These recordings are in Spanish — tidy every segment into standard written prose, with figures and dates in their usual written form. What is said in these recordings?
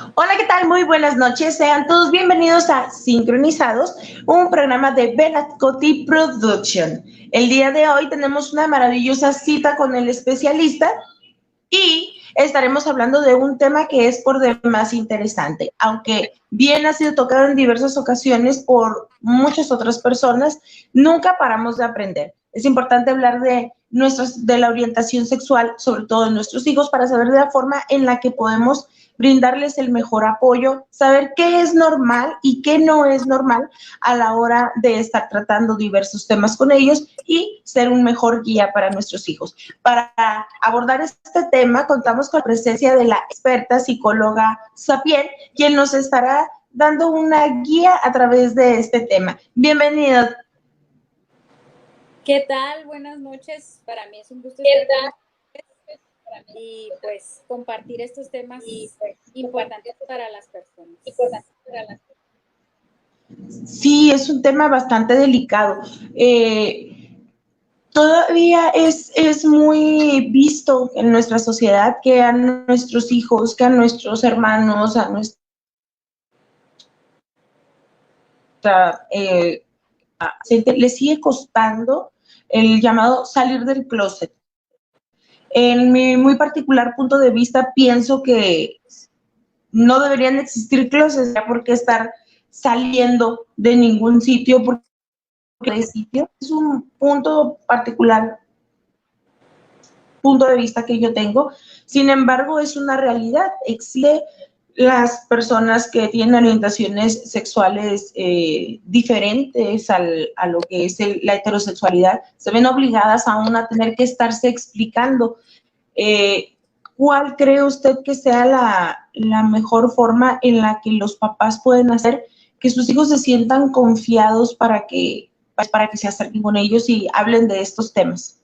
Hola, ¿qué tal? Muy buenas noches. Sean todos bienvenidos a Sincronizados, un programa de Benatcoti Production. El día de hoy tenemos una maravillosa cita con el especialista y estaremos hablando de un tema que es por demás interesante, aunque bien ha sido tocado en diversas ocasiones por muchas otras personas, nunca paramos de aprender. Es importante hablar de la orientación sexual, sobre todo de nuestros hijos, para saber de la forma en la que podemos brindarles el mejor apoyo, saber qué es normal y qué no es normal a la hora de estar tratando diversos temas con ellos y ser un mejor guía para nuestros hijos. Para abordar este tema, contamos con la presencia de la experta psicóloga Sapiel, quien nos estará dando una guía a través de este tema. Bienvenida. ¿Qué tal? Buenas noches. Para mí es un gusto estar con ustedes y pues compartir estos temas importantes para las personas. Sí, es un tema bastante delicado. Todavía es muy visto en nuestra sociedad que a nuestros hijos, que a nuestros hermanos, a nuestra gente le sigue costando el llamado salir del closet. En mi muy particular punto de vista, pienso que no deberían existir closets, ya por qué estar saliendo de ningún sitio, porque de sitio es un punto de vista que yo tengo. Sin embargo, es una realidad. Existe las personas que tienen orientaciones sexuales diferentes a lo que es la heterosexualidad, se ven obligadas aún a tener que estarse explicando. ¿Cuál cree usted que sea la mejor forma en la que los papás pueden hacer que sus hijos se sientan confiados para que se acerquen con ellos y hablen de estos temas?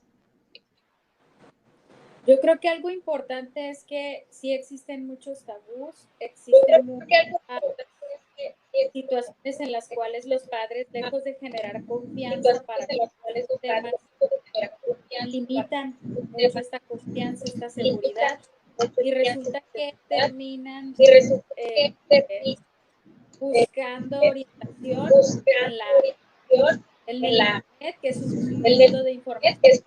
Yo creo que algo importante es que sí existen muchos tabús, existen muchas situaciones en las cuales los padres, lejos de generar confianza para estos temas, limitan mucho esta confianza, esta seguridad, y resulta que terminan buscando orientación en el internet, que es un mundo de información,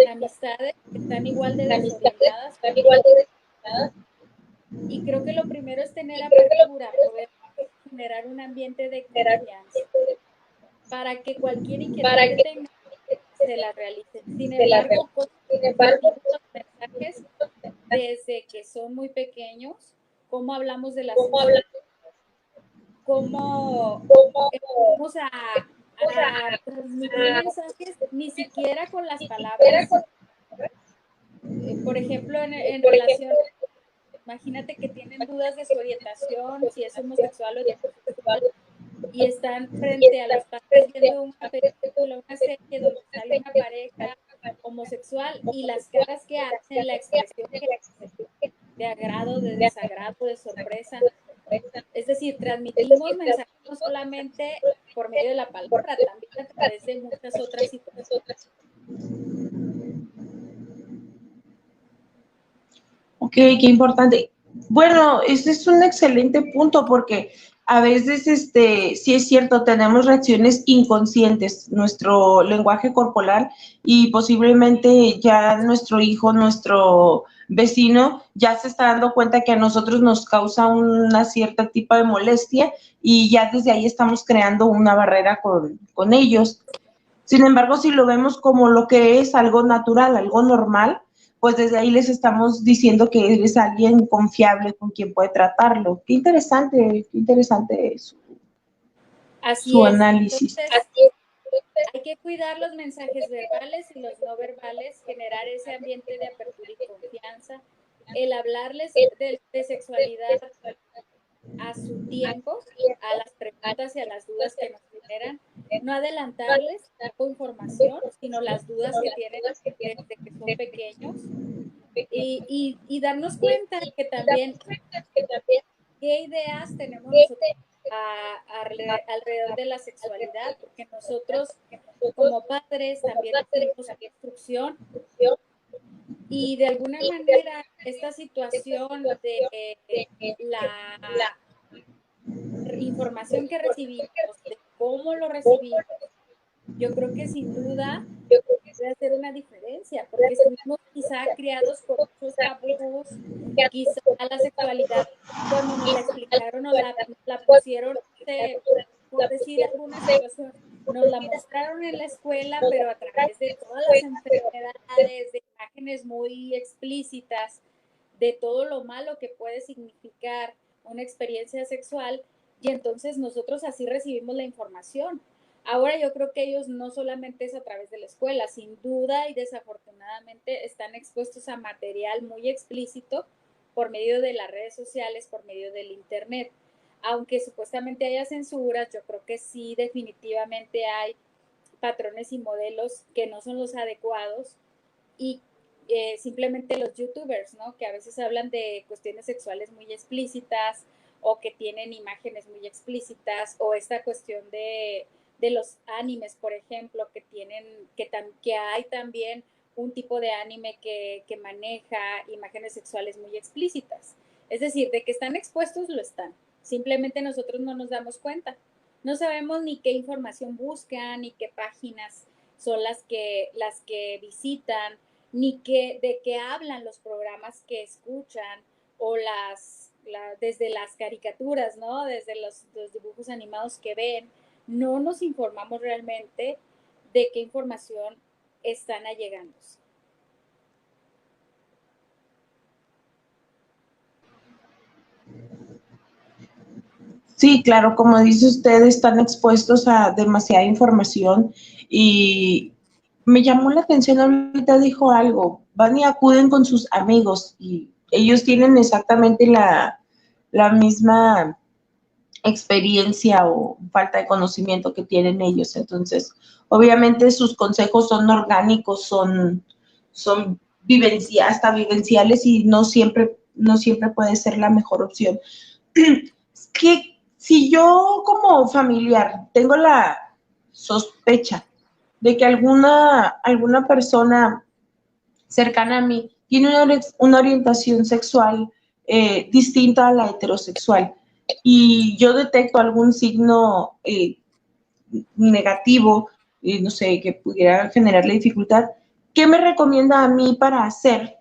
amistades que están igual de desorientadas. Y creo que lo primero es tener apertura, poder generar un ambiente de confianza para que cualquier inquietud que tengan se la realice. Sin embargo, los mensajes desde que son muy pequeños, cómo hablamos de la sexualidad, cómo vamos a transmitir mensajes ni siquiera con las palabras. Por ejemplo, en relación, imagínate que tienen dudas de su orientación, si es homosexual o heterosexual, y están frente a los padres viendo una película, una serie donde sale una pareja homosexual y las caras que hacen, la expresión que de agrado, de desagrado, de sorpresa. Es decir, transmitimos mensajes no solamente por medio de la palabra, también a través de muchas otras situaciones. Ok, qué importante. Bueno, ese es un excelente punto porque a veces, sí es cierto, tenemos reacciones inconscientes, nuestro lenguaje corporal y posiblemente ya nuestro hijo, nuestro vecino, ya se está dando cuenta que a nosotros nos causa una cierta tipo de molestia y ya desde ahí estamos creando una barrera con ellos. Sin embargo, si lo vemos como lo que es algo natural, algo normal, pues desde ahí les estamos diciendo que es alguien confiable con quien puede tratarlo. Qué interesante Así su es. análisis. Entonces, hay que cuidar los mensajes verbales y los no verbales, generar ese ambiente de apertura y confianza, el hablarles de sexualidad a su tiempo, a las preguntas y a las dudas que nos generan, no adelantarles con información, sino las dudas que tienen desde que son pequeños, y darnos cuenta que también qué ideas tenemos nosotros alrededor de la sexualidad, porque nosotros como padres también tenemos instrucción Y de alguna manera esta situación de la información que recibimos, de cómo lo recibimos, yo creo que sin duda puede hacer una diferencia, porque estuvimos quizá criados con muchos tabús, quizá la sexualidad cuando nos la explicaron o la pusieron, por decir alguna situación, nos la mostraron en la escuela, pero a través de todas las enfermedades, de imágenes muy explícitas, de todo lo malo que puede significar una experiencia sexual, y entonces nosotros así recibimos la información. Ahora yo creo que ellos no solamente es a través de la escuela, sin duda y desafortunadamente están expuestos a material muy explícito por medio de las redes sociales, por medio del internet. Aunque supuestamente haya censuras, yo creo que sí definitivamente hay patrones y modelos que no son los adecuados y simplemente los youtubers, ¿no? Que a veces hablan de cuestiones sexuales muy explícitas o que tienen imágenes muy explícitas o esta cuestión de los animes, por ejemplo, que tienen, que hay también un tipo de anime que maneja imágenes sexuales muy explícitas. Es decir, de que están expuestos, lo están. Simplemente nosotros no nos damos cuenta. No sabemos ni qué información buscan, ni qué páginas son las que visitan, ni de qué hablan los programas que escuchan o desde las caricaturas, ¿no? Desde los dibujos animados que ven, no nos informamos realmente de qué información están allegando. Sí, claro, como dice usted, están expuestos a demasiada información y me llamó la atención ahorita dijo algo, van y acuden con sus amigos y ellos tienen exactamente la misma experiencia o falta de conocimiento que tienen ellos. Entonces, obviamente sus consejos son orgánicos, son hasta vivenciales y no siempre puede ser la mejor opción. Que si yo como familiar tengo la sospecha de que alguna persona cercana a mí tiene una orientación sexual distinta a la heterosexual y yo detecto algún signo negativo, no sé, que pudiera generarle dificultad, ¿qué me recomienda a mí para hacer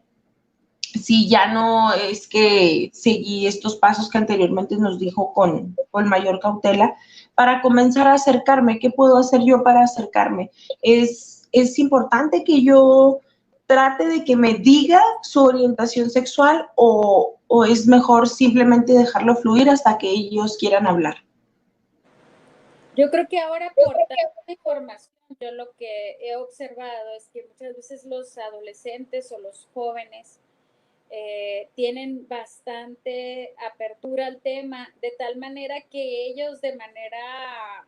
si ya no es que seguí estos pasos que anteriormente nos dijo con mayor cautela, para comenzar a acercarme? ¿Qué puedo hacer yo para acercarme? Es importante que yo trate de que me diga su orientación sexual o es mejor simplemente dejarlo fluir hasta que ellos quieran hablar? Yo creo que ahora por tanta información, yo lo que he observado es que muchas veces los adolescentes o los jóvenes tienen bastante apertura al tema, de tal manera que ellos de manera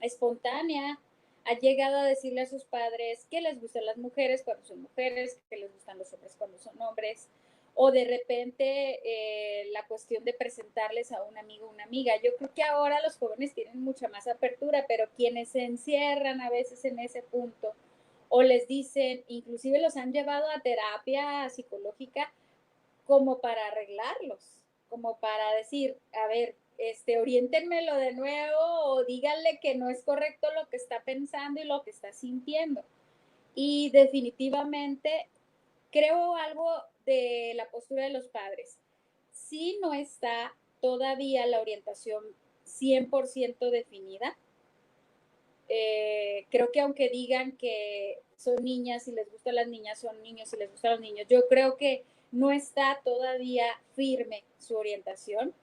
espontánea han llegado a decirle a sus padres que les gustan las mujeres cuando son mujeres, que les gustan los hombres cuando son hombres, o de repente la cuestión de presentarles a un amigo o una amiga. Yo creo que ahora los jóvenes tienen mucha más apertura, pero quienes se encierran a veces en ese punto o les dicen, inclusive los han llevado a terapia psicológica como para arreglarlos, como para decir, a ver, oriéntenmelo de nuevo o díganle que no es correcto lo que está pensando y lo que está sintiendo. Y definitivamente creo algo de la postura de los padres. Si no está todavía la orientación 100% definida, creo que aunque digan que son niñas y les gustan las niñas, son niños y les gustan los niños, yo creo que no está todavía firme su orientación,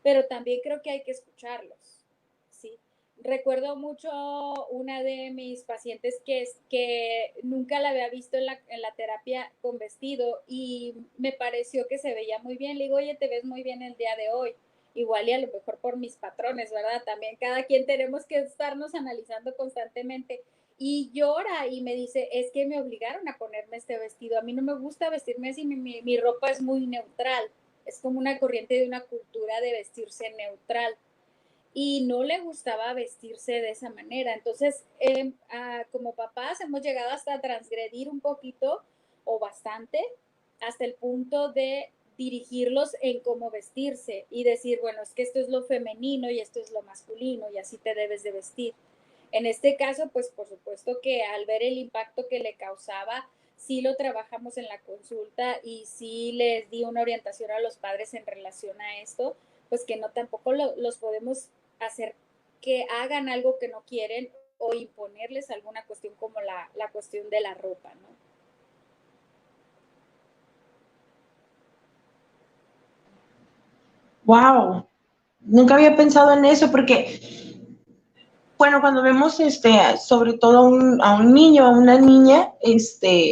pero también creo que hay que escucharlos, ¿sí? Recuerdo mucho una de mis pacientes que nunca la había visto en la terapia con vestido y me pareció que se veía muy bien. Le digo, oye, te ves muy bien el día de hoy. Igual y a lo mejor por mis patrones, ¿verdad? También cada quien tenemos que estarnos analizando constantemente. Y llora y me dice, es que me obligaron a ponerme este vestido. A mí no me gusta vestirme así, mi ropa es muy neutral. Es como una corriente de una cultura de vestirse neutral y no le gustaba vestirse de esa manera. Entonces, como papás hemos llegado hasta a transgredir un poquito o bastante, hasta el punto de dirigirlos en cómo vestirse y decir, bueno, es que esto es lo femenino y esto es lo masculino y así te debes de vestir. En este caso, pues por supuesto que al ver el impacto que le causaba, sí lo trabajamos en la consulta y sí les di una orientación a los padres en relación a esto, pues que no tampoco los podemos hacer que hagan algo que no quieren o imponerles alguna cuestión como la cuestión de la ropa, ¿no? Wow, nunca había pensado en eso porque, bueno, cuando vemos sobre todo a un niño, a una niña,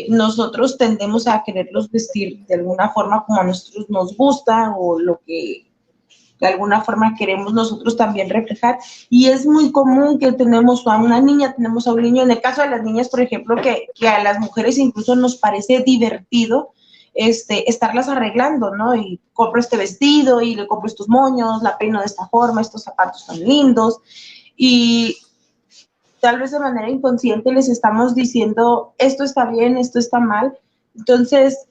nosotros tendemos a quererlos vestir de alguna forma como a nosotros nos gusta o lo que de alguna forma queremos nosotros también reflejar. Y es muy común que tenemos a una niña, tenemos a un niño. En el caso de las niñas, por ejemplo, que a las mujeres incluso nos parece divertido estarlas arreglando, ¿no? Y compro este vestido y le compro estos moños, la peino de esta forma, estos zapatos tan lindos. Y tal vez de manera inconsciente les estamos diciendo, esto está bien, esto está mal. Entonces,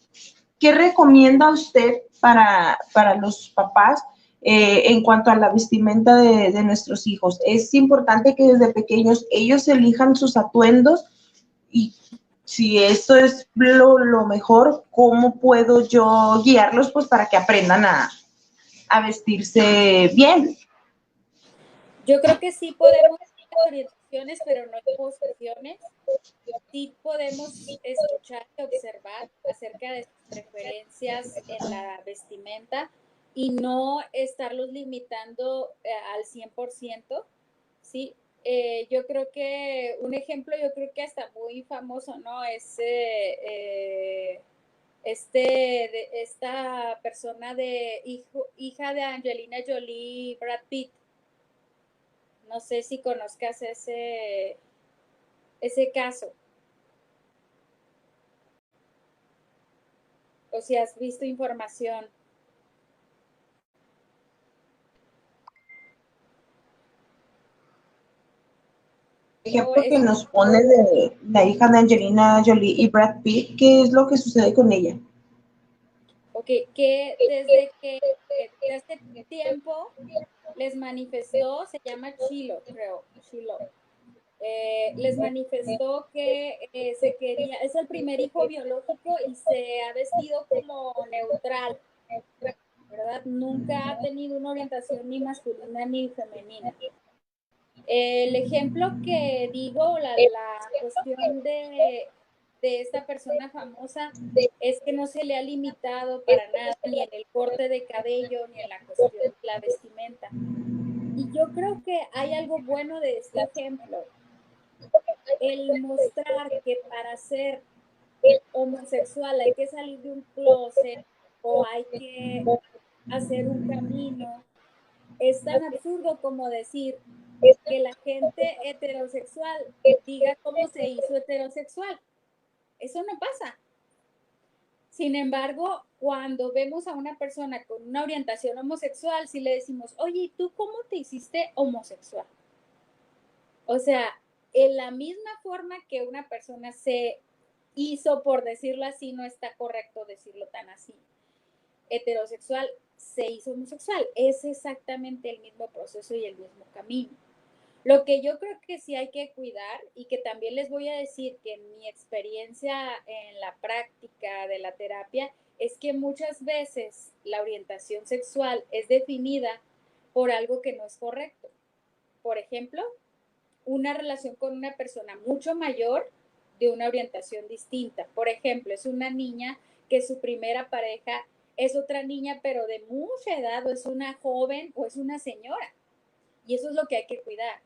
¿qué recomienda usted para los papás en cuanto a la vestimenta de nuestros hijos? Es importante que desde pequeños ellos elijan sus atuendos y si esto es lo mejor, ¿cómo puedo yo guiarlos pues para que aprendan a vestirse bien? Yo creo que sí podemos dar orientaciones, pero no imposiciones. Sí podemos escuchar y observar acerca de sus preferencias en la vestimenta y no estarlos limitando al 100%, ¿sí? Yo creo que un ejemplo, yo creo que hasta muy famoso, ¿no? Es esta persona hija de Angelina Jolie, Brad Pitt. No sé si conozcas ese caso o si has visto información. O Ejemplo que nos pone de la hija de Angelina Jolie y Brad Pitt, ¿qué es lo que sucede con ella? Ok, que desde hace tiempo les manifestó, se llama Chilo, creo, Chilo, les manifestó que se quería, es el primer hijo biológico y se ha vestido como neutral, ¿verdad? Nunca ha tenido una orientación ni masculina ni femenina. El ejemplo que digo, la cuestión de esta persona famosa es que no se le ha limitado para nada, ni en el corte de cabello, ni en la cuestión de la vestimenta. Y yo creo que hay algo bueno de este ejemplo, el mostrar que para ser homosexual hay que salir de un closet o hay que hacer un camino. Es tan absurdo como decir que la gente heterosexual diga cómo se hizo heterosexual. Eso no pasa. Sin embargo, cuando vemos a una persona con una orientación homosexual, si le decimos, oye, ¿y tú cómo te hiciste homosexual? O sea, en la misma forma que una persona se hizo, por decirlo así, no está correcto decirlo tan así, heterosexual se hizo homosexual. Es exactamente el mismo proceso y el mismo camino. Lo que yo creo que sí hay que cuidar y que también les voy a decir que en mi experiencia en la práctica de la terapia es que muchas veces la orientación sexual es definida por algo que no es correcto. Por ejemplo, una relación con una persona mucho mayor de una orientación distinta. Por ejemplo, es una niña que su primera pareja es otra niña, pero de mucha edad, o es una joven o es una señora. Y eso es lo que hay que cuidar.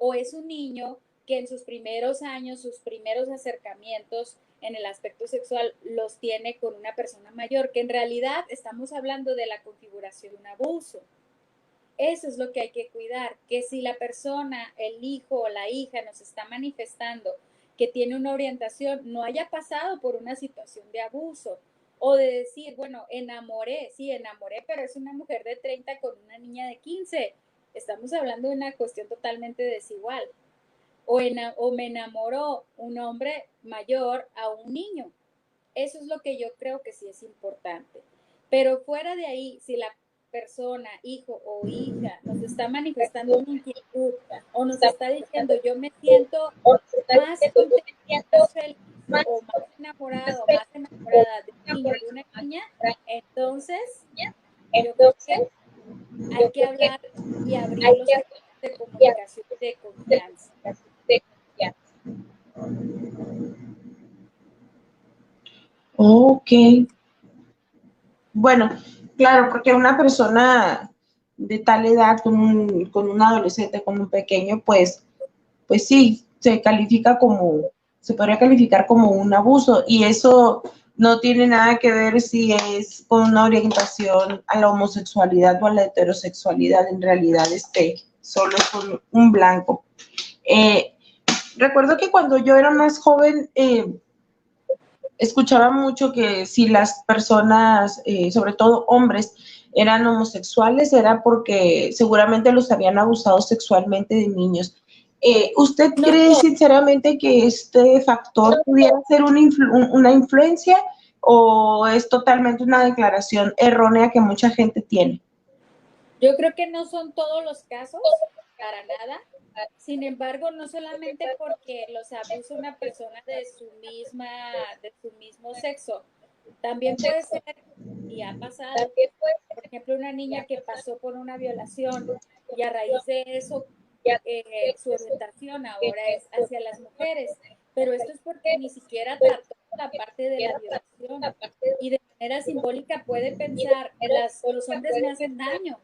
O es un niño que en sus primeros años, sus primeros acercamientos en el aspecto sexual los tiene con una persona mayor, que en realidad estamos hablando de la configuración de un abuso. Eso es lo que hay que cuidar, que si la persona, el hijo o la hija nos está manifestando que tiene una orientación, no haya pasado por una situación de abuso o de decir, bueno, enamoré, sí, enamoré, pero es una mujer de 30 con una niña de 15. Estamos hablando de una cuestión totalmente desigual. O me enamoró un hombre mayor a un niño. Eso es lo que yo creo que sí es importante. Pero fuera de ahí, si la persona, hijo o hija, nos está manifestando una inquietud o nos está diciendo yo me siento más contenta, más feliz o más enamorado, más enamorada de un niño, de una niña, entonces yo creo que hay que hablar y abrir los canales de comunicación de confianza. Ok. Bueno, claro, porque una persona de tal edad con un adolescente, con un pequeño, pues sí, se podría calificar como un abuso y eso no tiene nada que ver si es con una orientación a la homosexualidad o a la heterosexualidad, en realidad solo es un blanco. Recuerdo que cuando yo era más joven, escuchaba mucho que si las personas, sobre todo hombres, eran homosexuales, era porque seguramente los habían abusado sexualmente de niños. ¿Usted cree sinceramente que este factor pudiera ser una influencia o es totalmente una declaración errónea que mucha gente tiene? Yo creo que no son todos los casos, para nada. Sin embargo, no solamente porque los abusa una persona de su mismo sexo, también puede ser, y ha pasado, por ejemplo, una niña que pasó por una violación y a raíz de eso su orientación ahora es hacia las mujeres, pero esto es porque ni siquiera trató la parte de la violación y de manera simbólica puede pensar, los hombres me hacen daño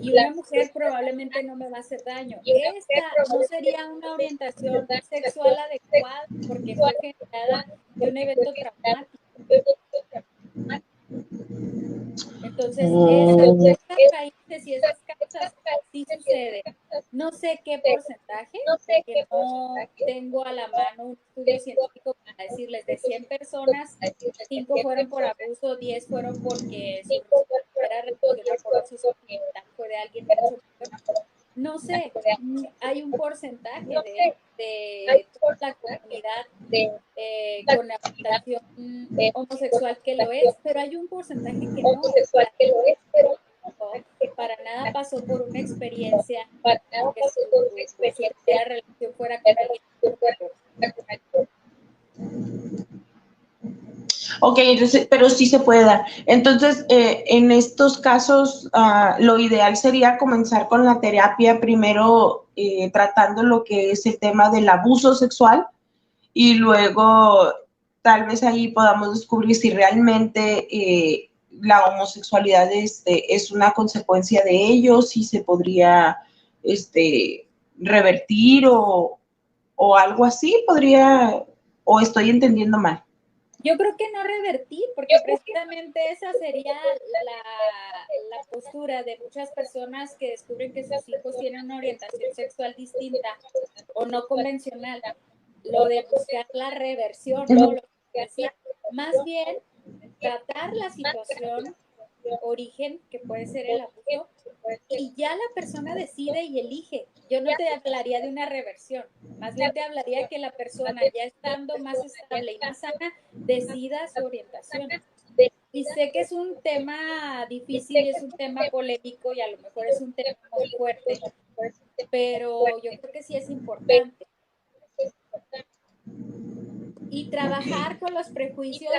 y una mujer probablemente no me va a hacer daño. Esta no sería una orientación sexual adecuada porque fue generada de un evento traumático. Entonces, esas raíces y esas causas sí suceden. No sé qué porcentaje, porque no tengo a la mano un estudio científico para decirles de 100 personas, 5 fueron por abuso, 10 fueron porque su respuesta era reaccionar por eso sentimental, fue de alguien mucho mayor. No sé, hay un porcentaje de toda la comunidad con la orientación homosexual que lo es, pero hay un porcentaje que no. Para nada pasó por una experiencia en que su primera relación fuera con alguien. Ok, entonces, pero sí se puede dar. Entonces, en estos casos, lo ideal sería comenzar con la terapia primero tratando lo que es el tema del abuso sexual y luego tal vez ahí podamos descubrir si realmente la homosexualidad es una consecuencia de ello, si se podría revertir o algo así, o estoy entendiendo mal. Yo creo que no revertir, porque precisamente esa sería la postura de muchas personas que descubren que sus hijos tienen una orientación sexual distinta o no convencional. Lo de buscar la reversión, no lo que decía. Más bien, tratar la situación, origen, que puede ser el abuso, y ya la persona decide y elige. Yo no te hablaría de una reversión, más bien te hablaría que la persona ya estando más estable y más sana decida su orientación. Y sé que es un tema difícil y es un tema polémico y a lo mejor es un tema muy fuerte, pero yo creo que sí es importante. Y trabajar con los prejuicios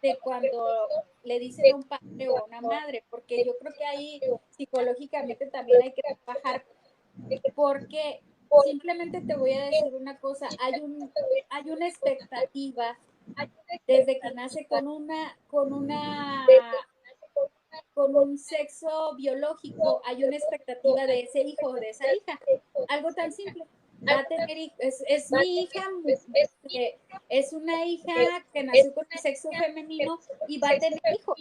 de cuando le dicen a un padre o a una madre, porque yo creo que ahí psicológicamente también hay que trabajar, porque simplemente te voy a decir una cosa, hay una expectativa desde que nace con un sexo biológico, hay una expectativa de ese hijo o de esa hija. Algo tan simple. Va a tener, es mi hija, es una hija que nació con el sexo femenino y va a tener hijos.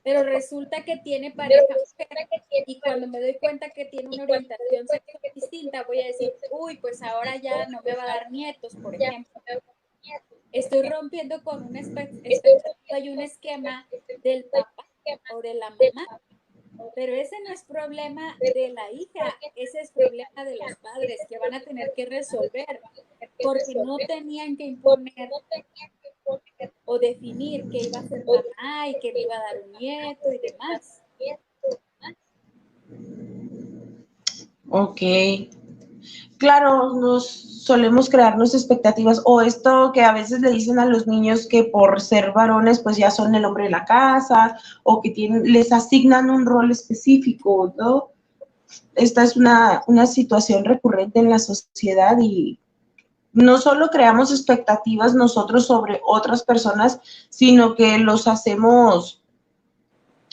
Pero resulta que tiene pareja mujer y cuando me doy cuenta que tiene una orientación sexual distinta, voy a decir, uy, pues ahora ya no me va a dar nietos, por ejemplo. Estoy rompiendo con una expectativa y un esquema del papá o de la mamá. Pero ese no es problema de la hija, ese es problema de los padres que van a tener que resolver, porque no tenían que imponer o definir que iba a ser mamá y que me iba a dar un nieto y demás. Ok. Claro, nos solemos crearnos expectativas o esto que a veces le dicen a los niños que por ser varones pues ya son el hombre de la casa o que les asignan un rol específico, ¿no? Esta es una situación recurrente en la sociedad y no solo creamos expectativas nosotros sobre otras personas, sino que los hacemos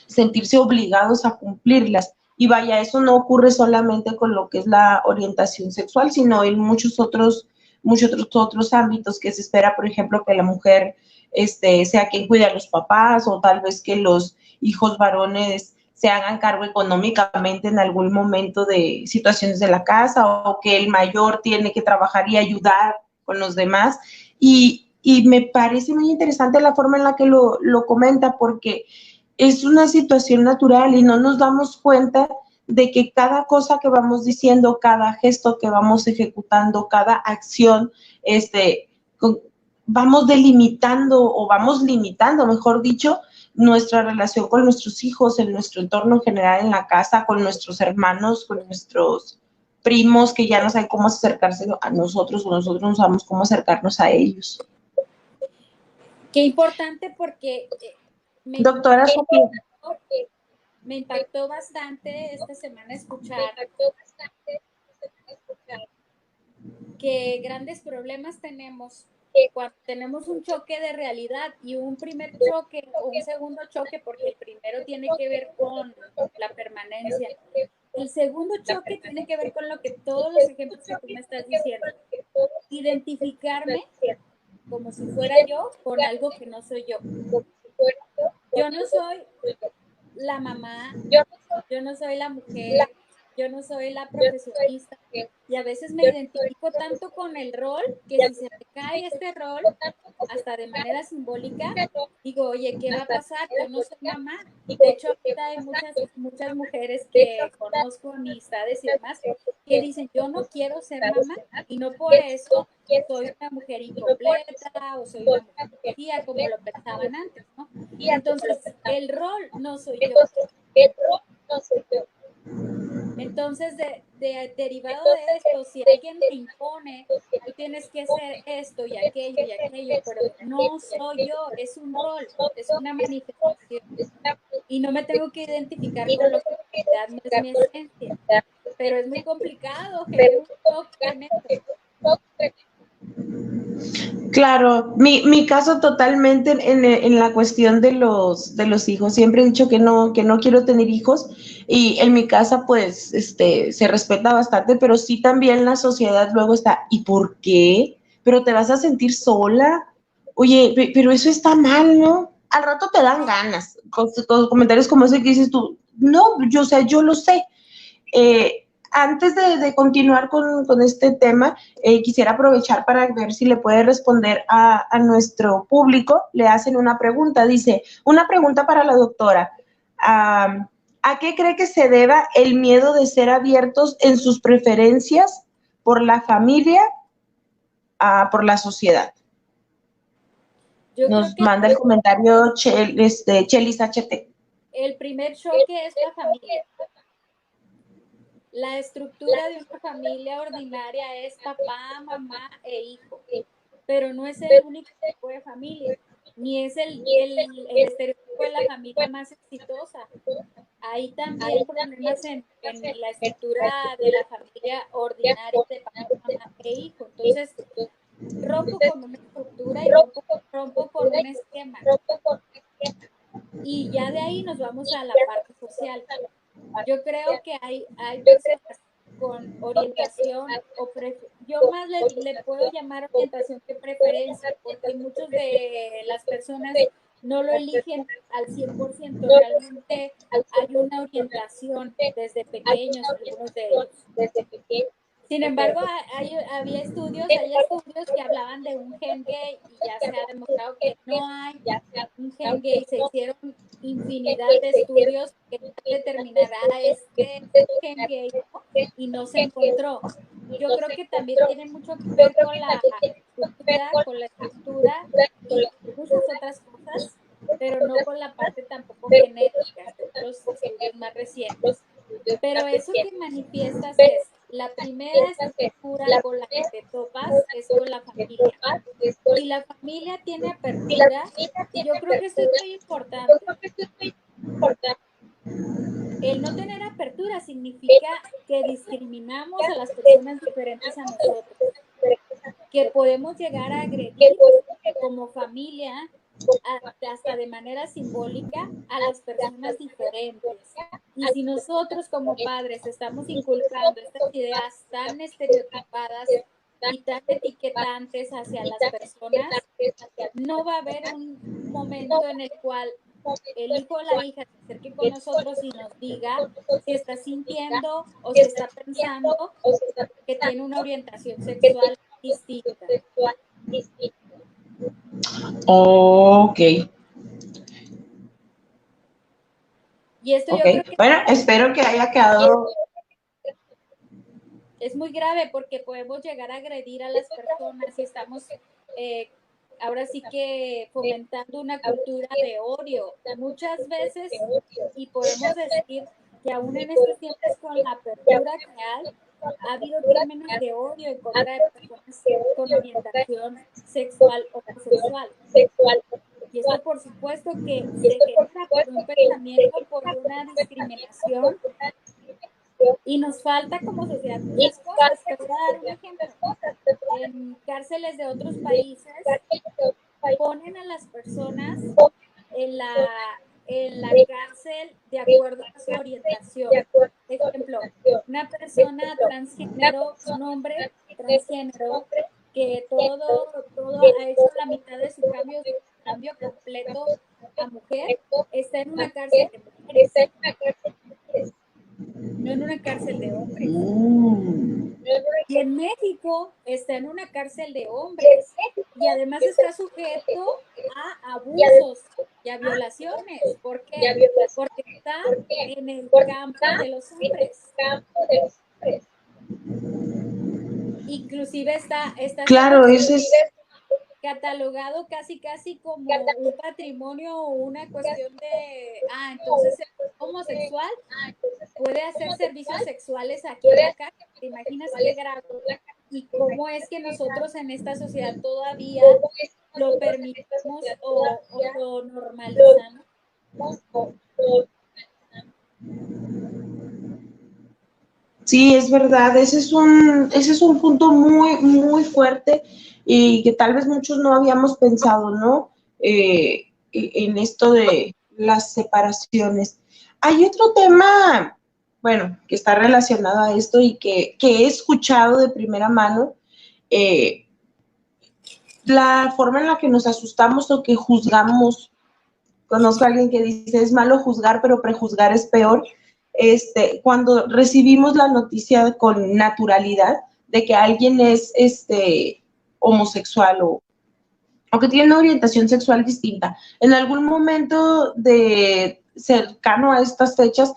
sentirse obligados a cumplirlas. Y vaya, eso no ocurre solamente con lo que es la orientación sexual, sino en muchos otros ámbitos que se espera, por ejemplo, que la mujer sea quien cuide a los papás o tal vez que los hijos varones se hagan cargo económicamente en algún momento de situaciones de la casa o que el mayor tiene que trabajar y ayudar con los demás. Y me parece muy interesante la forma en la que lo comenta porque es una situación natural y no nos damos cuenta de que cada cosa que vamos diciendo, cada gesto que vamos ejecutando, cada acción, vamos delimitando o vamos limitando, mejor dicho, nuestra relación con nuestros hijos, en nuestro entorno en general, en la casa, con nuestros hermanos, con nuestros primos que ya no saben cómo acercarse a nosotros o nosotros no sabemos cómo acercarnos a ellos. Qué importante porque Doctora Sofía. Me impactó bastante esta semana escuchar que grandes problemas tenemos cuando tenemos un choque de realidad y un primer choque o un segundo choque, porque el primero tiene que ver con la permanencia. El segundo choque tiene que ver con lo que todos los ejemplos que tú me estás diciendo. Identificarme como si fuera yo con algo que no soy yo. Yo no soy la mamá, yo no soy la mujer, yo no soy la profesionista. Y a veces me identifico tanto con el rol que si se me cae este rol, hasta de manera simbólica, digo, oye, ¿qué va a pasar? Yo no soy mamá. De hecho, ahorita hay muchas mujeres que conozco, amistades y demás, que dicen, yo no quiero ser mamá y no por eso soy una mujer incompleta o soy una mujer vacía, como lo pensaban antes, ¿no? Entonces, el rol no soy yo. Entonces, derivado de esto, si alguien te impone, tú tienes que hacer esto y aquello, pero no soy yo, es un rol, es una manifestación. Y no me tengo que identificar con lo que en realidad no es mi esencia. Pero es muy complicado, genera un shock tremendo. Claro, mi caso totalmente en la cuestión de los hijos. Siempre he dicho que no quiero tener hijos y en mi casa pues se respeta bastante, pero sí también la sociedad luego está, ¿y por qué? ¿Pero te vas a sentir sola? Oye, pero eso está mal, ¿no? Al rato te dan ganas, con comentarios como ese que dices tú, no, yo lo sé. Antes de continuar con este tema, quisiera aprovechar para ver si le puede responder a nuestro público. Le hacen una pregunta, dice, una pregunta para la doctora. ¿A qué cree que se deba el miedo de ser abiertos en sus preferencias por la familia, por la sociedad? Nos manda el comentario Chelis HT. El primer choque es la familia. La estructura de una familia ordinaria es papá, mamá e hijo, pero no es el único tipo de familia, ni es el estereotipo de la familia más exitosa. Hay también problemas en la estructura de la familia ordinaria de papá, mamá e hijo. Entonces, rompo con una estructura y rompo con un esquema. Y ya de ahí nos vamos a la parte social. Yo creo que hay personas con orientación yo más le puedo llamar orientación que preferencia, porque muchas de las personas no lo eligen al 100%, realmente hay una orientación desde pequeños, algunos de ellos. Sin embargo, hay estudios que hablaban de un gen gay y ya se ha demostrado que no hay un gen gay. Se hicieron infinidad de estudios que determinará este gen gay, ¿no? Y no se encontró. Yo creo que también tiene mucho que ver con escultura, con la escritura y muchas otras cosas, pero no con la parte tampoco genética, de los estudios más recientes. Pero eso que manifiestas es, la primera estructura con la que te topas es con la familia. Si la familia tiene apertura, y yo creo que esto es muy importante, el no tener apertura significa que discriminamos a las personas diferentes a nosotros, que podemos llegar a agredir como familia, hasta de manera simbólica, a las personas diferentes. Y si nosotros como padres estamos inculcando estas ideas tan estereotipadas y tan etiquetantes hacia las personas, no va a haber un momento en el cual el hijo o la hija se acerque con nosotros y nos diga si está sintiendo o si está pensando que tiene una orientación sexual distinta. Ok. Y esto Okay. yo creo que bueno, espero que haya quedado. Es muy grave porque podemos llegar a agredir a las personas y estamos ahora sí que fomentando una cultura de odio. Muchas veces, y podemos decir que aún en estos tiempos con la apertura real, ha habido crímenes de odio en contra de personas con orientación sexual o homosexual. Y esto por supuesto que se genera por un pensamiento, por una discriminación, y nos falta como sociedad muchas cosas. Te voy a dar un ejemplo. En cárceles de otros países ponen a las personas en la cárcel de acuerdo a su orientación. Ejemplo, una persona transgénero, un hombre transgénero que todo ha hecho la mitad de su cambio completo a mujer, está en una cárcel de mujeres, no en una cárcel de hombres. Y en México está en una cárcel de hombres y además está sujeto a abusos y a violaciones. ¿Por qué? Porque está en el campo de los hombres. Inclusive está Claro, ese es catalogado casi como un patrimonio o una cuestión de, entonces el homosexual puede hacer servicios sexuales aquí en la cárcel. ¿Te imaginas qué grave? Y cómo es que nosotros en esta sociedad todavía lo permitimos o lo normalizamos. Sí, es verdad, ese es un punto muy, muy fuerte y que tal vez muchos no habíamos pensado, ¿no? En esto de las separaciones. Hay otro tema, bueno, que está relacionado a esto y que he escuchado de primera mano, la forma en la que nos asustamos o que juzgamos. Conozco a alguien que dice, es malo juzgar, pero prejuzgar es peor. Cuando recibimos la noticia con naturalidad de que alguien es homosexual o que tiene una orientación sexual distinta, en algún momento de cercano a estas fechas,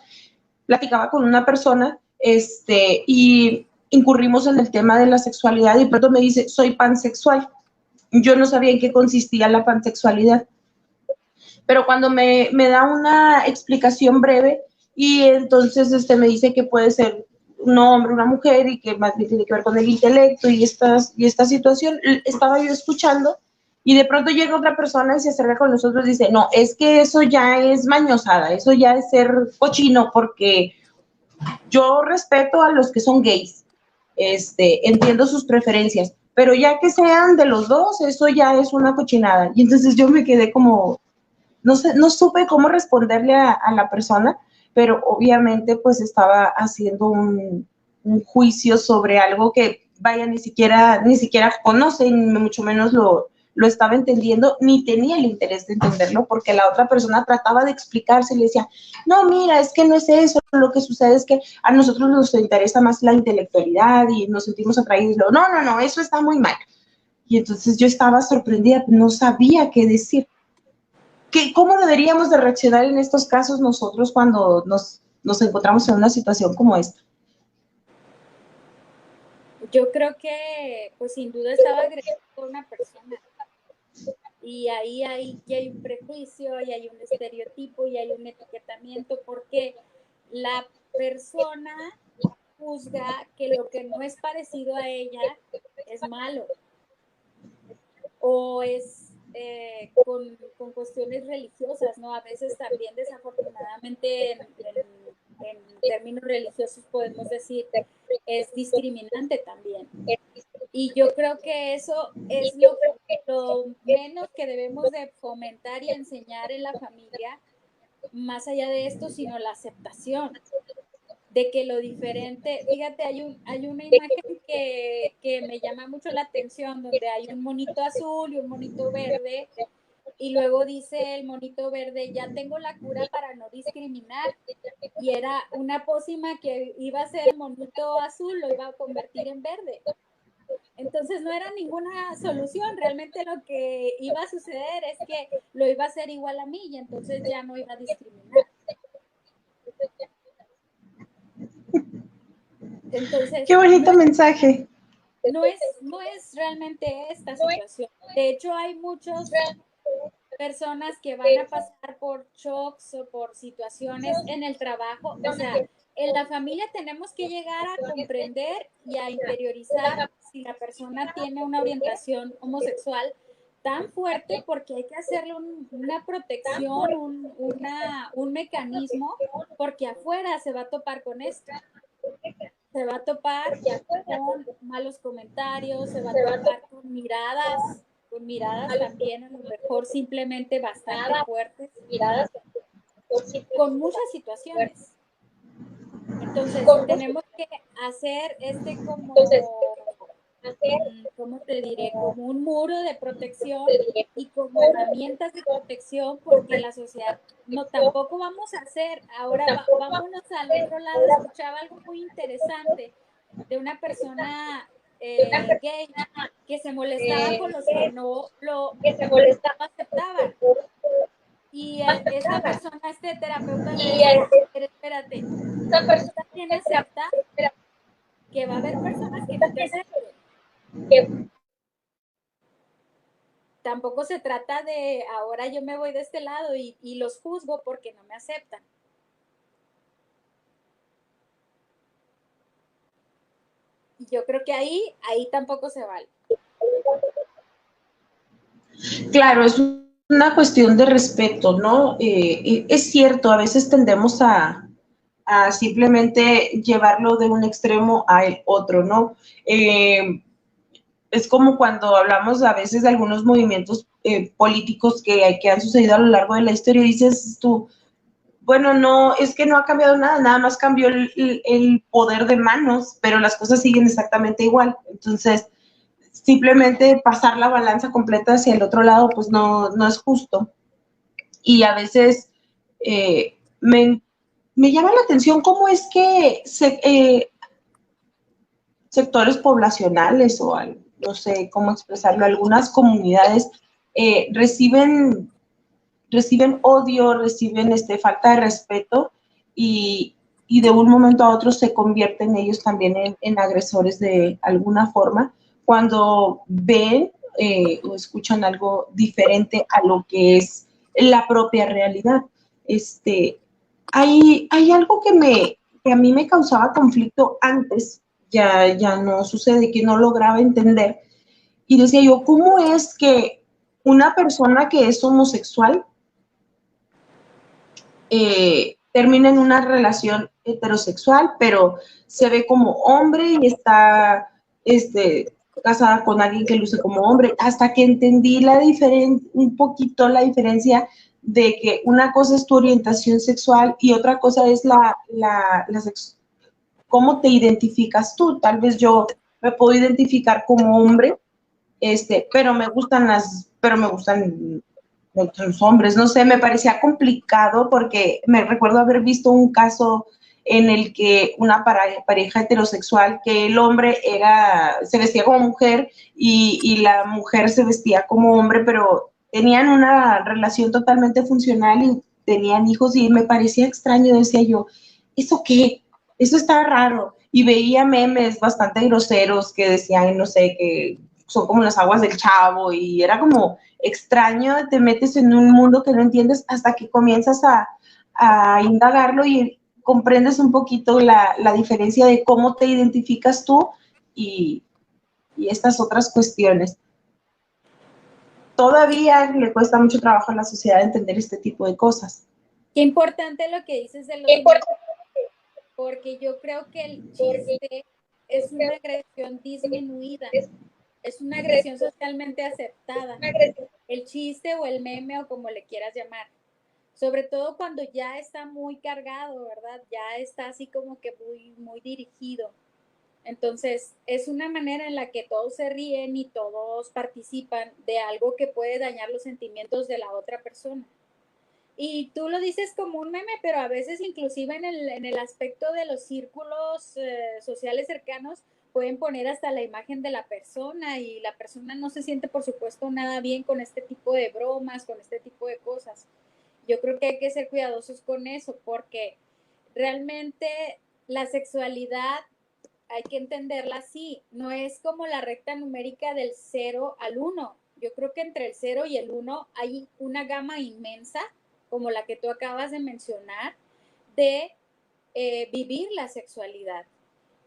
platicaba con una persona y incurrimos en el tema de la sexualidad y pronto me dice, soy pansexual. Yo no sabía en qué consistía la pansexualidad. Pero cuando me da una explicación breve y entonces me dice que puede ser un hombre, una mujer y que más bien tiene que ver con el intelecto y esta situación, estaba yo escuchando y de pronto llega otra persona y se acerca con nosotros y dice, no, es que eso ya es mañosada, eso ya es ser cochino porque yo respeto a los que son gays, entiendo sus preferencias, pero ya que sean de los dos, eso ya es una cochinada. Y entonces yo me quedé como, no supe cómo responderle a la persona, pero obviamente pues estaba haciendo un juicio sobre algo que, vaya, ni siquiera conoce, ni mucho menos lo estaba entendiendo, ni tenía el interés de entenderlo, porque la otra persona trataba de explicarse y le decía, no, mira, es que no es eso, lo que sucede es que a nosotros nos interesa más la intelectualidad y nos sentimos atraídos. No, eso está muy mal. Y entonces yo estaba sorprendida, no sabía qué decir. ¿Cómo deberíamos de reaccionar en estos casos nosotros cuando nos encontramos en una situación como esta? yo creo que pues sin duda estaba agrediendo a una persona. Y ahí ya hay un prejuicio, y hay un estereotipo, y hay un etiquetamiento, porque la persona juzga que lo que no es parecido a ella es malo, o es con cuestiones religiosas, ¿no? A veces también, desafortunadamente, en términos religiosos podemos decir, es discriminante también. Y yo creo que eso es lo menos que debemos de fomentar y enseñar en la familia, más allá de esto, sino la aceptación de que lo diferente, fíjate, hay una imagen que me llama mucho la atención, donde hay un monito azul y un monito verde, y luego dice el monito verde, ya tengo la cura para no discriminar, y era una pócima que iba a ser el monito azul, lo iba a convertir en verde. Entonces no era ninguna solución, realmente lo que iba a suceder es que lo iba a hacer igual a mí, y entonces ya no iba a discriminar. Entonces, Qué bonito mensaje. no es realmente esta situación. De hecho, hay muchas personas que van a pasar por shocks o por situaciones en el trabajo. O sea, en la familia tenemos que llegar a comprender y a interiorizar si la persona tiene una orientación homosexual tan fuerte, porque hay que hacerle una protección, un mecanismo, porque afuera se va a topar con esto. Se va a topar con malos comentarios, se va a topar con miradas también a lo mejor simplemente bastante fuertes, con muchas situaciones. Entonces, tenemos que hacer ¿cómo te diré? Como un muro de protección y como herramientas de protección, porque la sociedad no tampoco vamos a hacer. Ahora vámonos al otro lado. Escuchaba algo muy interesante de una persona gay que se molestaba con los que no lo aceptaban. Y esta persona, este terapeuta, le decía, pero espérate, tú también acepta que va a haber personas que no te acepten. Tampoco se trata de ahora yo me voy de este lado y los juzgo porque no me aceptan. Y yo creo que ahí tampoco se vale. Claro, es una cuestión de respeto, ¿no? Es cierto, a veces tendemos a simplemente llevarlo de un extremo al otro, ¿no? Es como cuando hablamos a veces de algunos movimientos políticos que han sucedido a lo largo de la historia y dices tú, bueno, no, es que no ha cambiado nada, nada más cambió el poder de manos, pero las cosas siguen exactamente igual. Entonces, simplemente pasar la balanza completa hacia el otro lado, pues no es justo. Y a veces me llama la atención cómo es que sectores poblacionales o no sé cómo expresarlo, algunas comunidades reciben odio, reciben falta de respeto y, de un momento a otro se convierten ellos también en agresores de alguna forma cuando ven o escuchan algo diferente a lo que es la propia realidad. Hay algo que a mí me causaba conflicto antes, ya no sucede, que no lograba entender, y decía yo, ¿cómo es que una persona que es homosexual termina en una relación heterosexual, pero se ve como hombre y está casada con alguien que luce como hombre, hasta que entendí un poquito la diferencia de que una cosa es tu orientación sexual y otra cosa es cómo te identificas tú. Tal vez yo me puedo identificar como hombre, pero me gustan los hombres, no sé, me parecía complicado porque me recuerdo haber visto un caso en el que una pareja heterosexual, que el hombre se vestía como mujer y la mujer se vestía como hombre, pero tenían una relación totalmente funcional y tenían hijos y me parecía extraño, decía yo, ¿eso qué? Eso está raro. y veía memes bastante groseros que decían, no sé, que son como las aguas del Chavo, y era como extraño, te metes en un mundo que no entiendes hasta que comienzas a indagarlo y comprendes un poquito la diferencia de cómo te identificas tú y estas otras cuestiones. Todavía le cuesta mucho trabajo a la sociedad entender este tipo de cosas. Qué importante lo que dices de los memes, porque yo creo que el chiste es una agresión disminuida, es una agresión socialmente aceptada, el chiste o el meme o como le quieras llamar. Sobre todo cuando ya está muy cargado, ¿verdad? Ya está así como que muy dirigido. Entonces, es una manera en la que todos se ríen y todos participan de algo que puede dañar los sentimientos de la otra persona. Y tú lo dices como un meme, pero a veces inclusive en el aspecto de los círculos sociales cercanos pueden poner hasta la imagen de la persona y la persona no se siente, por supuesto, nada bien con este tipo de bromas, con este tipo de cosas. Yo creo que hay que ser cuidadosos con eso porque realmente la sexualidad hay que entenderla así, no es como la recta numérica del 0 al 1. Yo creo que entre el 0 y el 1 hay una gama inmensa, como la que tú acabas de mencionar, de vivir la sexualidad.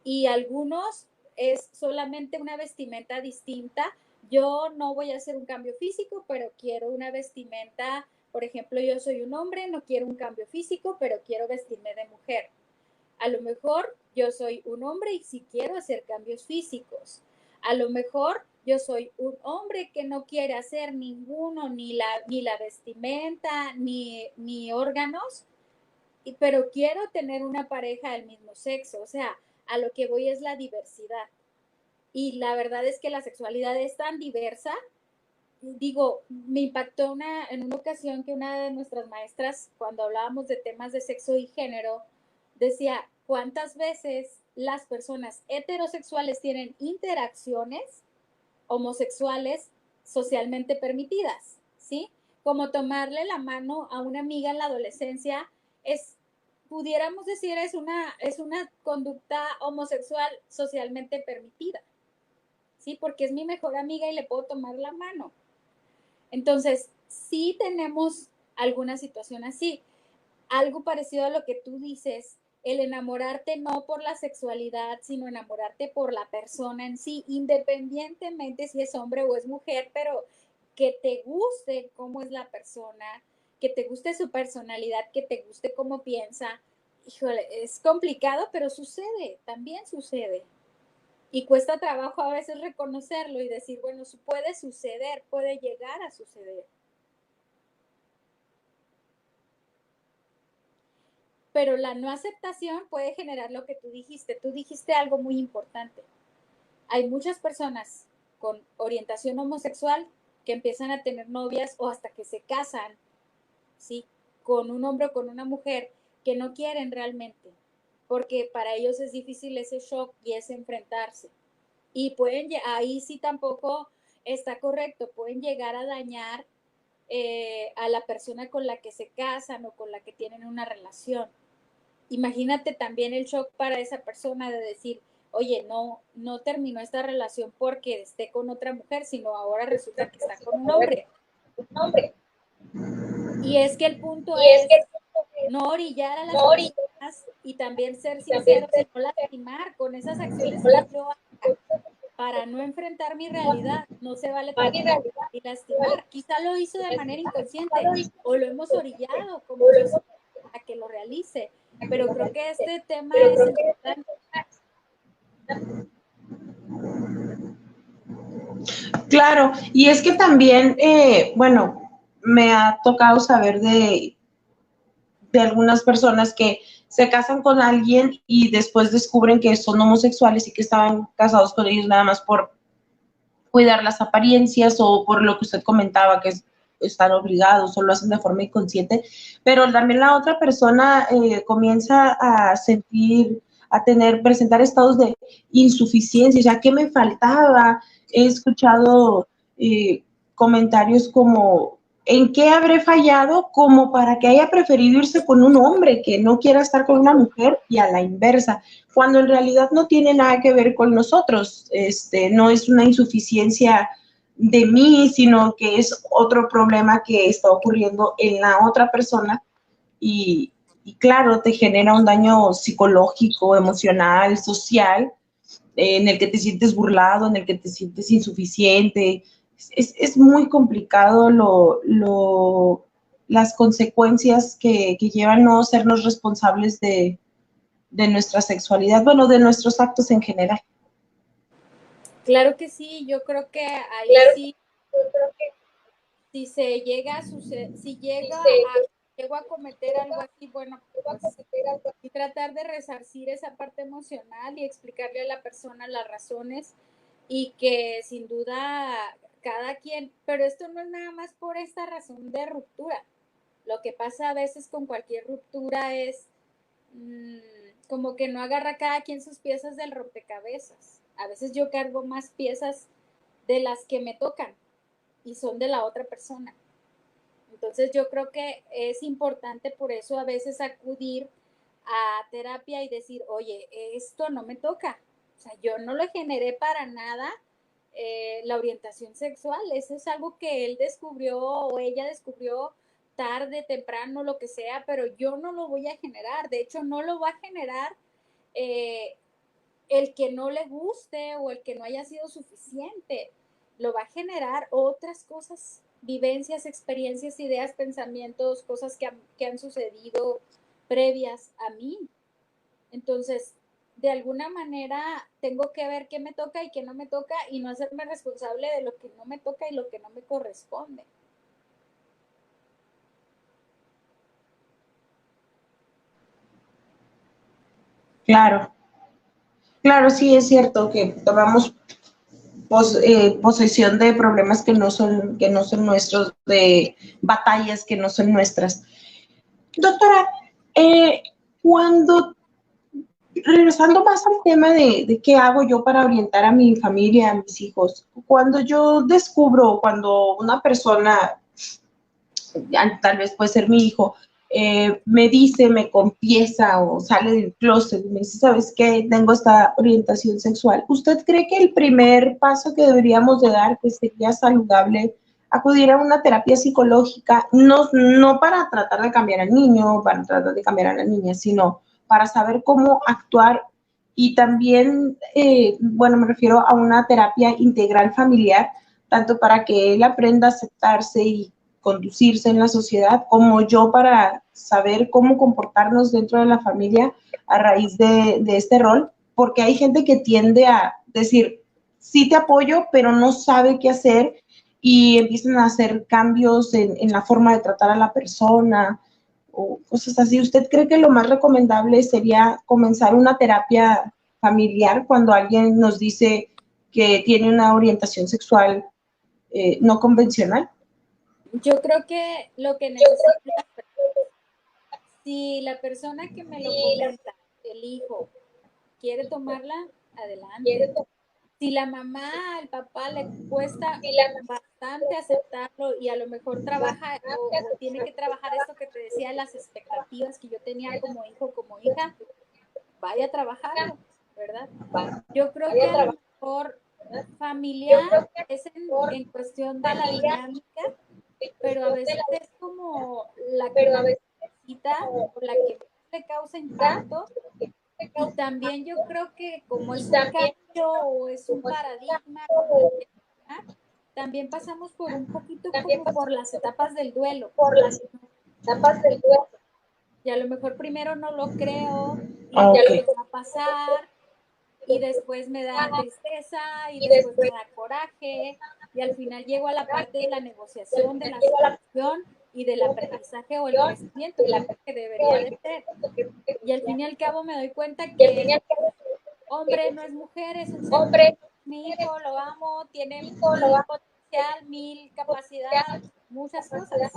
Y algunos es solamente una vestimenta distinta. Yo no voy a hacer un cambio físico, pero quiero una vestimenta, por ejemplo, yo soy un hombre, no quiero un cambio físico, pero quiero vestirme de mujer. A lo mejor yo soy un hombre y si quiero hacer cambios físicos. A lo mejor yo soy un hombre que no quiere hacer ninguno, ni la vestimenta, ni órganos, pero quiero tener una pareja del mismo sexo. O sea, a lo que voy es la diversidad. Y la verdad es que la sexualidad es tan diversa. Digo, me impactó en una ocasión que una de nuestras maestras, cuando hablábamos de temas de sexo y género, decía, ¿cuántas veces las personas heterosexuales tienen interacciones homosexuales socialmente permitidas? ¿Sí? Como tomarle la mano a una amiga en la adolescencia es, pudiéramos decir, es una conducta homosexual socialmente permitida. ¿Sí? Porque es mi mejor amiga y le puedo tomar la mano. Entonces, sí tenemos alguna situación así. Algo parecido a lo que tú dices, el enamorarte no por la sexualidad, sino enamorarte por la persona en sí, independientemente si es hombre o es mujer, pero que te guste cómo es la persona, que te guste su personalidad, que te guste cómo piensa. Híjole, es complicado, pero sucede, también sucede. Y cuesta trabajo a veces reconocerlo y decir, bueno, puede suceder, puede llegar a suceder. Pero la no aceptación puede generar lo que tú dijiste. Tú dijiste algo muy importante. Hay muchas personas con orientación homosexual que empiezan a tener novias o hasta que se casan, ¿sí? Con un hombre o con una mujer que no quieren realmente, porque para ellos es difícil ese shock y ese enfrentarse. Y ahí sí tampoco está correcto, pueden llegar a dañar a la persona con la que se casan o con la que tienen una relación. Imagínate también el shock para esa persona de decir, oye, no terminó esta relación porque esté con otra mujer, sino ahora resulta que está con un hombre. Y es que el punto es no orillar a las personas y también ser sinceros y no lastimar con esas acciones que yo haga para no enfrentar mi realidad. No se vale y lastimar. Quizá lo hizo de manera inconsciente o lo hemos orillado como sociedad a que lo realice, pero creo que este tema es importante. Claro, y es que también, bueno, me ha tocado saber de algunas personas que se casan con alguien y después descubren que son homosexuales y que estaban casados con ellos nada más por cuidar las apariencias o por lo que usted comentaba, que están obligados o lo hacen de forma inconsciente, pero también la otra persona comienza a sentir, presentar estados de insuficiencia, ya que me faltaba. He escuchado comentarios como ¿En qué habré fallado como para que haya preferido irse con un hombre que no quiera estar con una mujer y a la inversa? Cuando en realidad no tiene nada que ver con nosotros. No es una insuficiencia de mí, sino que es otro problema que está ocurriendo en la otra persona y claro, te genera un daño psicológico, emocional, social, en el que te sientes burlado, en el que te sientes insuficiente. Es muy complicado las consecuencias que llevan no sernos responsables de nuestra sexualidad, bueno, de nuestros actos en general. Claro que sí, yo creo que ahí sí, si se llega a suceder, si llego a cometer algo así, bueno, pues y tratar de resarcir esa parte emocional y explicarle a la persona las razones y que sin duda cada quien, pero esto no es nada más por esta razón de ruptura. Lo que pasa a veces con cualquier ruptura es como que no agarra cada quien sus piezas del rompecabezas. A veces yo cargo más piezas de las que me tocan y son de la otra persona. Entonces yo creo que es importante por eso a veces acudir a terapia y decir, oye, esto no me toca. O sea, yo no lo generé para nada la orientación sexual. Eso es algo que él descubrió o ella descubrió tarde, temprano, lo que sea, pero yo no lo voy a generar. De hecho, no lo va a generar el que no le guste o el que no haya sido suficiente. Lo va a generar otras cosas, vivencias, experiencias, ideas, pensamientos, cosas que han sucedido previas a mí. Entonces, de alguna manera tengo que ver qué me toca y qué no me toca y no hacerme responsable de lo que no me toca y lo que no me corresponde. Claro, claro, sí es cierto que tomamos posesión de problemas que no son nuestros, de batallas que no son nuestras. Doctora, cuando, regresando más al tema de qué hago yo para orientar a mi familia, a mis hijos, cuando yo descubro, cuando una persona, tal vez puede ser mi hijo, me dice, me confiesa o sale del closet y me dice, ¿sabes qué? Tengo esta orientación sexual. ¿Usted cree que el primer paso que deberíamos de dar, que sería saludable, acudir a una terapia psicológica, no para tratar de cambiar al niño, para tratar de cambiar a la niña, sino para saber cómo actuar y también, bueno, me refiero a una terapia integral familiar, tanto para que él aprenda a aceptarse y conducirse en la sociedad, como yo para saber cómo comportarnos dentro de la familia a raíz de este rol, porque hay gente que tiende a decir, sí te apoyo, pero no sabe qué hacer y empiezan a hacer cambios en la forma de tratar a la persona o cosas así. ¿Usted cree que lo más recomendable sería comenzar una terapia familiar cuando alguien nos dice que tiene una orientación sexual no convencional? Yo creo que lo que necesita, si la persona que me lo comenta, el hijo, quiere tomarla, adelante. Si la mamá, el papá le cuesta bastante aceptarlo y a lo mejor trabaja o tiene que trabajar esto que te decía, las expectativas que yo tenía como hijo, como hija, vaya a trabajarlo, ¿verdad? Yo creo que a lo mejor familiar es en cuestión de la dinámica, pero a veces es como la que más necesita o la que más le causa impacto. Y también yo creo que como es un cambio o es un paradigma, como le quieran llamar, también pasamos por un poquito como por las etapas del duelo. Y a lo mejor primero no lo creo y después va a pasar y después me da tristeza y después me da coraje y al final llego a la parte de la negociación, de la situación y del aprendizaje o el crecimiento que debería de ser. Y al fin y al cabo me doy cuenta que el hombre no es mujer, es un ser humano, mi hijo, lo amo, tiene mil potencial, mil capacidad, muchas cosas.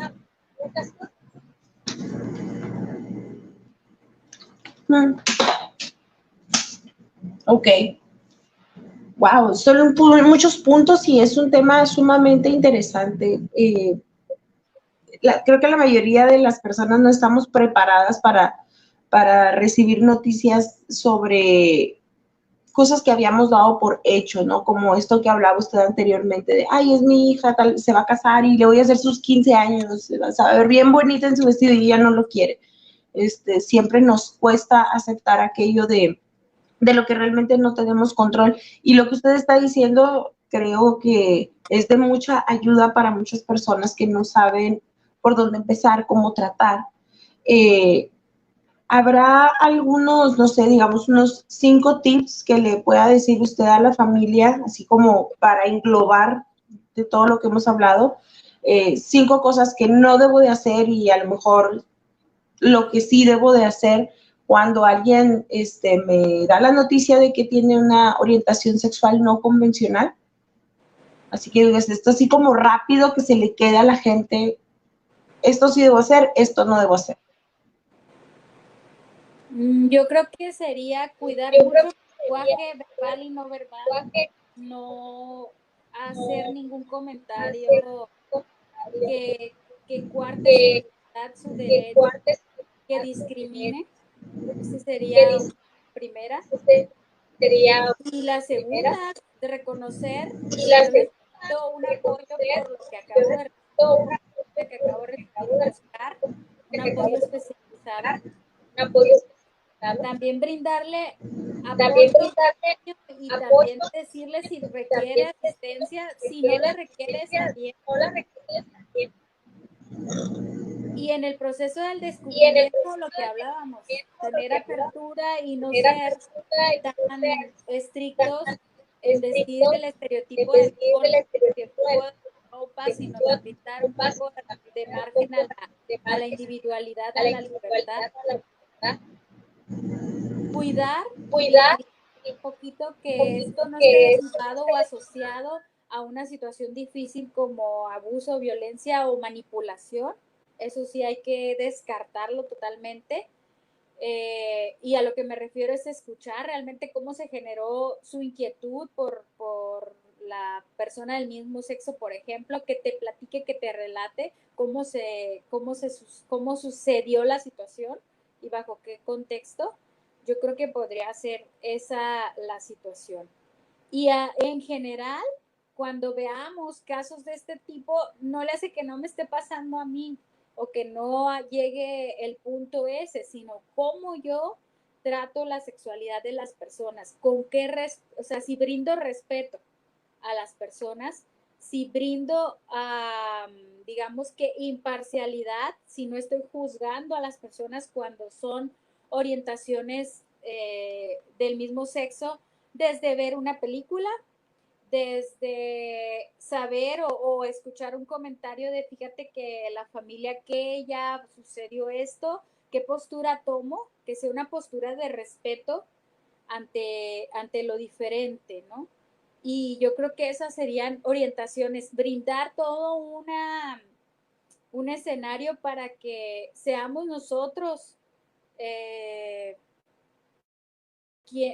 Ok. Wow, son muchos puntos y es un tema sumamente interesante. creo que la mayoría de las personas no estamos preparadas para recibir noticias sobre cosas que habíamos dado por hecho, ¿no? Como esto que hablaba usted anteriormente de, ay, es mi hija, tal, se va a casar y le voy a hacer sus 15 años, se va a ver bien bonita en su vestido y ella no lo quiere. Siempre nos cuesta aceptar aquello de lo que realmente no tenemos control. Y lo que usted está diciendo, creo que es de mucha ayuda para muchas personas que no saben por dónde empezar, cómo tratar. ¿Habrá algunos, no sé, digamos, unos 5 tips que le pueda decir usted a la familia, así como para englobar de todo lo que hemos hablado? 5 cosas que no debo de hacer y a lo mejor lo que sí debo de hacer cuando alguien me da la noticia de que tiene una orientación sexual no convencional. Así que esto así como rápido que se le quede a la gente, esto sí debo hacer, esto no debo hacer. Yo creo que sería cuidar mucho el lenguaje verbal y no verbal, no hacer ningún comentario que cuarte su libertad, su derecho, que discrimine. Esa sería una primera. Y la segunda, de reconocer que yo necesito un apoyo por lo que acabo de recibir, buscar un apoyo especializado. También brindarle apoyo y también decirle si requiere asistencia, si no la requiere está bien. Y en el proceso del descubrimiento, lo que hablábamos, tener apertura y no ser tan estrictos en vestir el estereotipo de ropa, sino también dar un poco de margen a la individualidad, a la libertad. Cuidar un poquito que esto no esté derivado o asociado a una situación difícil como abuso, violencia o manipulación. Eso sí hay que descartarlo totalmente. Y a lo que me refiero es escuchar realmente cómo se generó su inquietud por la persona del mismo sexo, por ejemplo, que te platique, que te relate cómo sucedió la situación y bajo qué contexto. Yo creo que podría ser esa la situación. Y en general, cuando veamos casos de este tipo, no le hace que no me esté pasando a mí o que no llegue el punto ese, sino cómo yo trato la sexualidad de las personas, con qué, o sea, si brindo respeto a las personas, si brindo, digamos que imparcialidad, si no estoy juzgando a las personas cuando son orientaciones del mismo sexo, desde ver una película, desde saber o escuchar un comentario de fíjate que la familia que ya sucedió esto, qué postura tomo, que sea una postura de respeto ante lo diferente, ¿no? Y yo creo que esas serían orientaciones, brindar todo un escenario para que seamos nosotros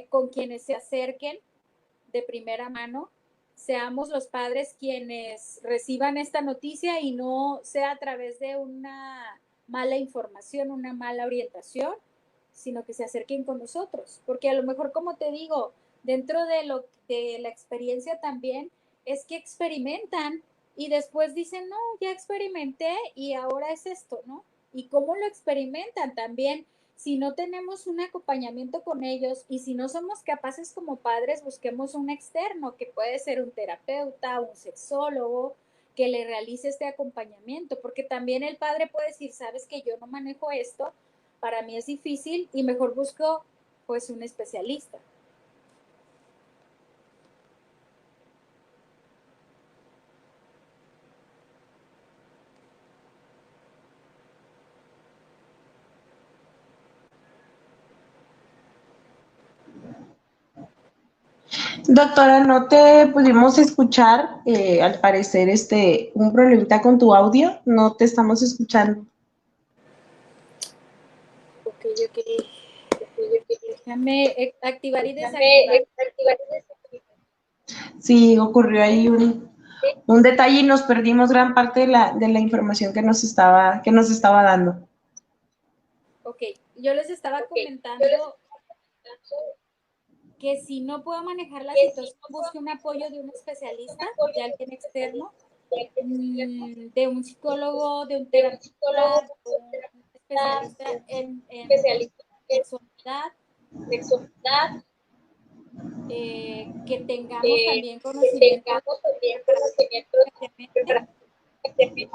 con quienes se acerquen de primera mano, seamos los padres quienes reciban esta noticia y no sea a través de una mala información, una mala orientación, sino que se acerquen con nosotros. Porque a lo mejor, como te digo, dentro de la experiencia también es que experimentan y después dicen, no, ya experimenté y ahora es esto, ¿no? Y cómo lo experimentan también. Si no tenemos un acompañamiento con ellos y si no somos capaces como padres, busquemos un externo, que puede ser un terapeuta, un sexólogo, que le realice este acompañamiento, porque también el padre puede decir, sabes que yo no manejo esto, para mí es difícil y mejor busco pues un especialista. Doctora, no te pudimos escuchar, al parecer un problemita con tu audio, no te estamos escuchando. Ok. Déjame activar y desactivar. Sí, ocurrió ahí un detalle y nos perdimos gran parte de la información que nos estaba dando. Ok, yo les estaba comentando que si no puedo manejar la situación, busque un apoyo de un especialista, de alguien externo, de un psicólogo, de un terapeuta, de un especialista en sexualidad, que tengamos también conocimiento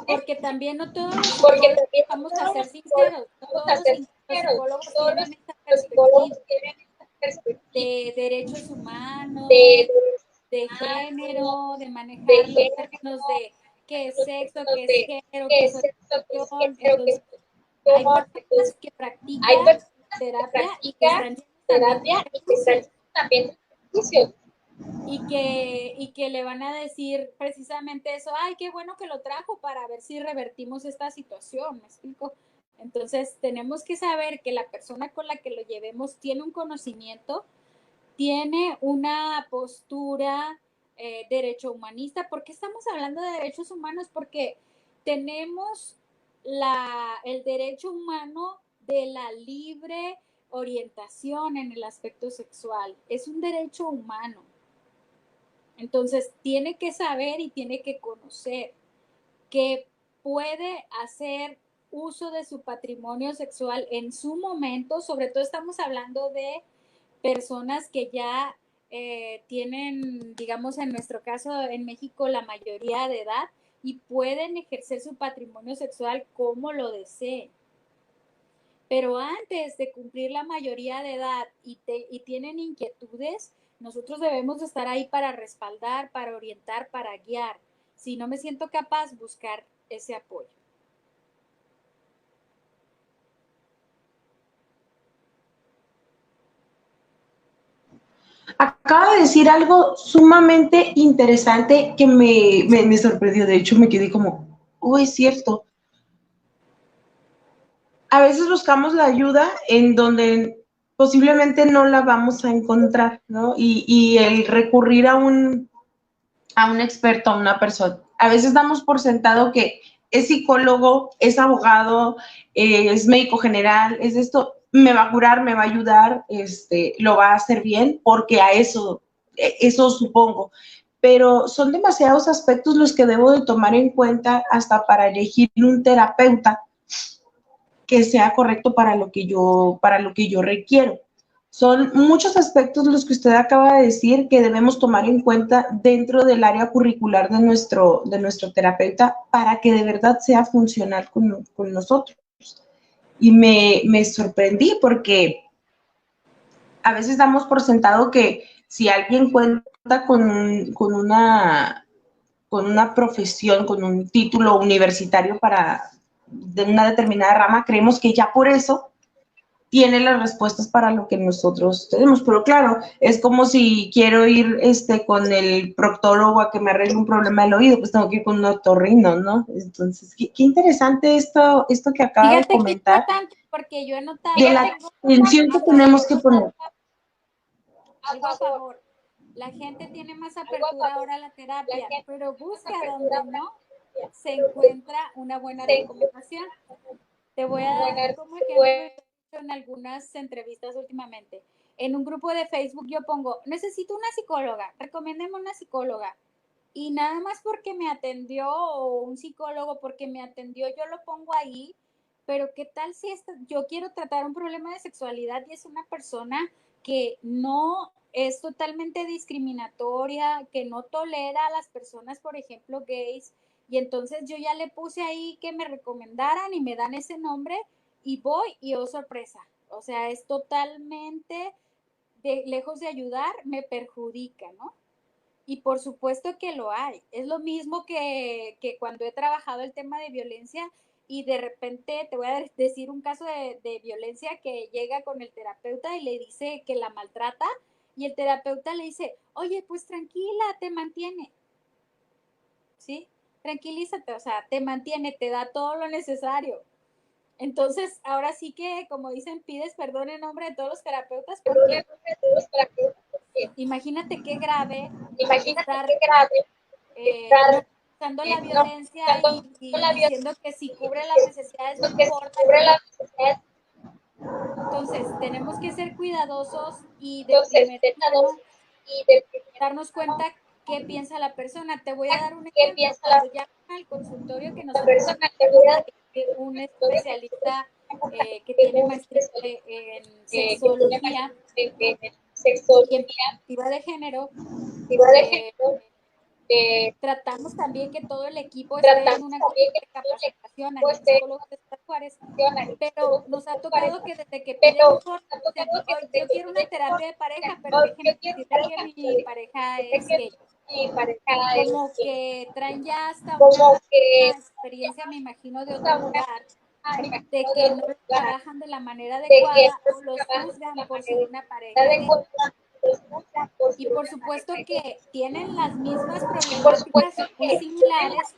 porque también no todos los psicólogos, vamos a ser sinceros, no todos los psicólogos tienen esta perspectiva de derechos humanos, de género, de manejar los términos de qué es sexo, qué es género, qué es orientación. Entonces, hay personas que practican terapia y que están también de juicios. Y que le van a decir precisamente eso, ay, qué bueno que lo trajo para ver si revertimos esta situación, ¿me explico? Entonces, tenemos que saber que la persona con la que lo llevemos tiene un conocimiento, tiene una postura derecho humanista. ¿Por qué estamos hablando de derechos humanos? Porque tenemos el derecho humano de la libre orientación en el aspecto sexual. Es un derecho humano. Entonces, tiene que saber y tiene que conocer que puede hacer uso de su patrimonio sexual en su momento. Sobre todo estamos hablando de personas que ya tienen, digamos, en nuestro caso en México, la mayoría de edad y pueden ejercer su patrimonio sexual como lo deseen. Pero antes de cumplir la mayoría de edad y tienen inquietudes, nosotros debemos de estar ahí para respaldar, para orientar, para guiar. Si no me siento capaz, buscar ese apoyo. Acaba de decir algo sumamente interesante que me sorprendió. De hecho, me quedé como, oh, es cierto. A veces buscamos la ayuda en donde posiblemente no la vamos a encontrar, ¿no? Y el recurrir a un experto, a una persona. A veces damos por sentado que es psicólogo, es abogado, es médico general, es esto, me va a curar, me va a ayudar, lo va a hacer bien, porque a eso supongo. Pero son demasiados aspectos los que debo de tomar en cuenta hasta para elegir un terapeuta que sea correcto para lo que yo requiero. Son muchos aspectos los que usted acaba de decir que debemos tomar en cuenta dentro del área curricular de nuestro terapeuta para que de verdad sea funcional con nosotros. Y me sorprendí porque a veces damos por sentado que si alguien cuenta con una profesión, con un título universitario de una determinada rama, creemos que ya por eso tiene las respuestas para lo que nosotros tenemos. Pero claro, es como si quiero ir con el proctólogo a que me arregle un problema del oído, pues tengo que ir con un otorrino, ¿no? Entonces, qué interesante esto que acaba de comentar. Fíjate qué importante, porque yo he notado de la atención que tenemos que poner. Algo a favor. La gente tiene más apertura ahora a la terapia, pero busca donde no se encuentra una buena recomendación. Te voy a dar como ejemplo en algunas entrevistas últimamente. En un grupo de Facebook yo pongo, necesito una psicóloga, recomiéndeme una psicóloga. Y nada más porque me atendió o un psicólogo porque me atendió, yo lo pongo ahí, pero ¿qué tal si yo quiero tratar un problema de sexualidad y es una persona que no es totalmente discriminatoria, que no tolera a las personas, por ejemplo, gays, y entonces yo ya le puse ahí que me recomendaran y me dan ese nombre y voy y oh sorpresa, o sea, es totalmente lejos de ayudar, me perjudica, ¿no? Y por supuesto que lo hay. Es lo mismo que cuando he trabajado el tema de violencia y de repente te voy a decir un caso de violencia que llega con el terapeuta y le dice que la maltrata y el terapeuta le dice, oye, pues tranquila, te mantiene. ¿Sí? Tranquilízate, o sea, te mantiene, te da todo lo necesario. Entonces, ahora sí que, como dicen, pides perdón en nombre de todos los terapeutas porque imagínate qué grave estar normalizando la violencia y diciendo que si cubre las necesidades no importa. Entonces, tenemos que ser cuidadosos y de primer darnos cuenta qué piensa la persona. Te voy a dar un ejemplo. Cuando llaman al consultorio que nosotros un especialista que tiene maestría en sexología y en perspectiva de género, tratamos también que todo el equipo esté en una capacitación aquí en Psicólogos de Ciudad Juárez, pero nos ha tocado que desde que piden informes, yo quiero una terapia de pareja, pero déjenme decirle que mi pareja es gay. Como que traen ya hasta una experiencia, me imagino, de otro lugar, de que no lo trabajan de la manera adecuada o los juzgan por ser una pareja gay. Y por supuesto que tienen las mismas problemáticas muy similares,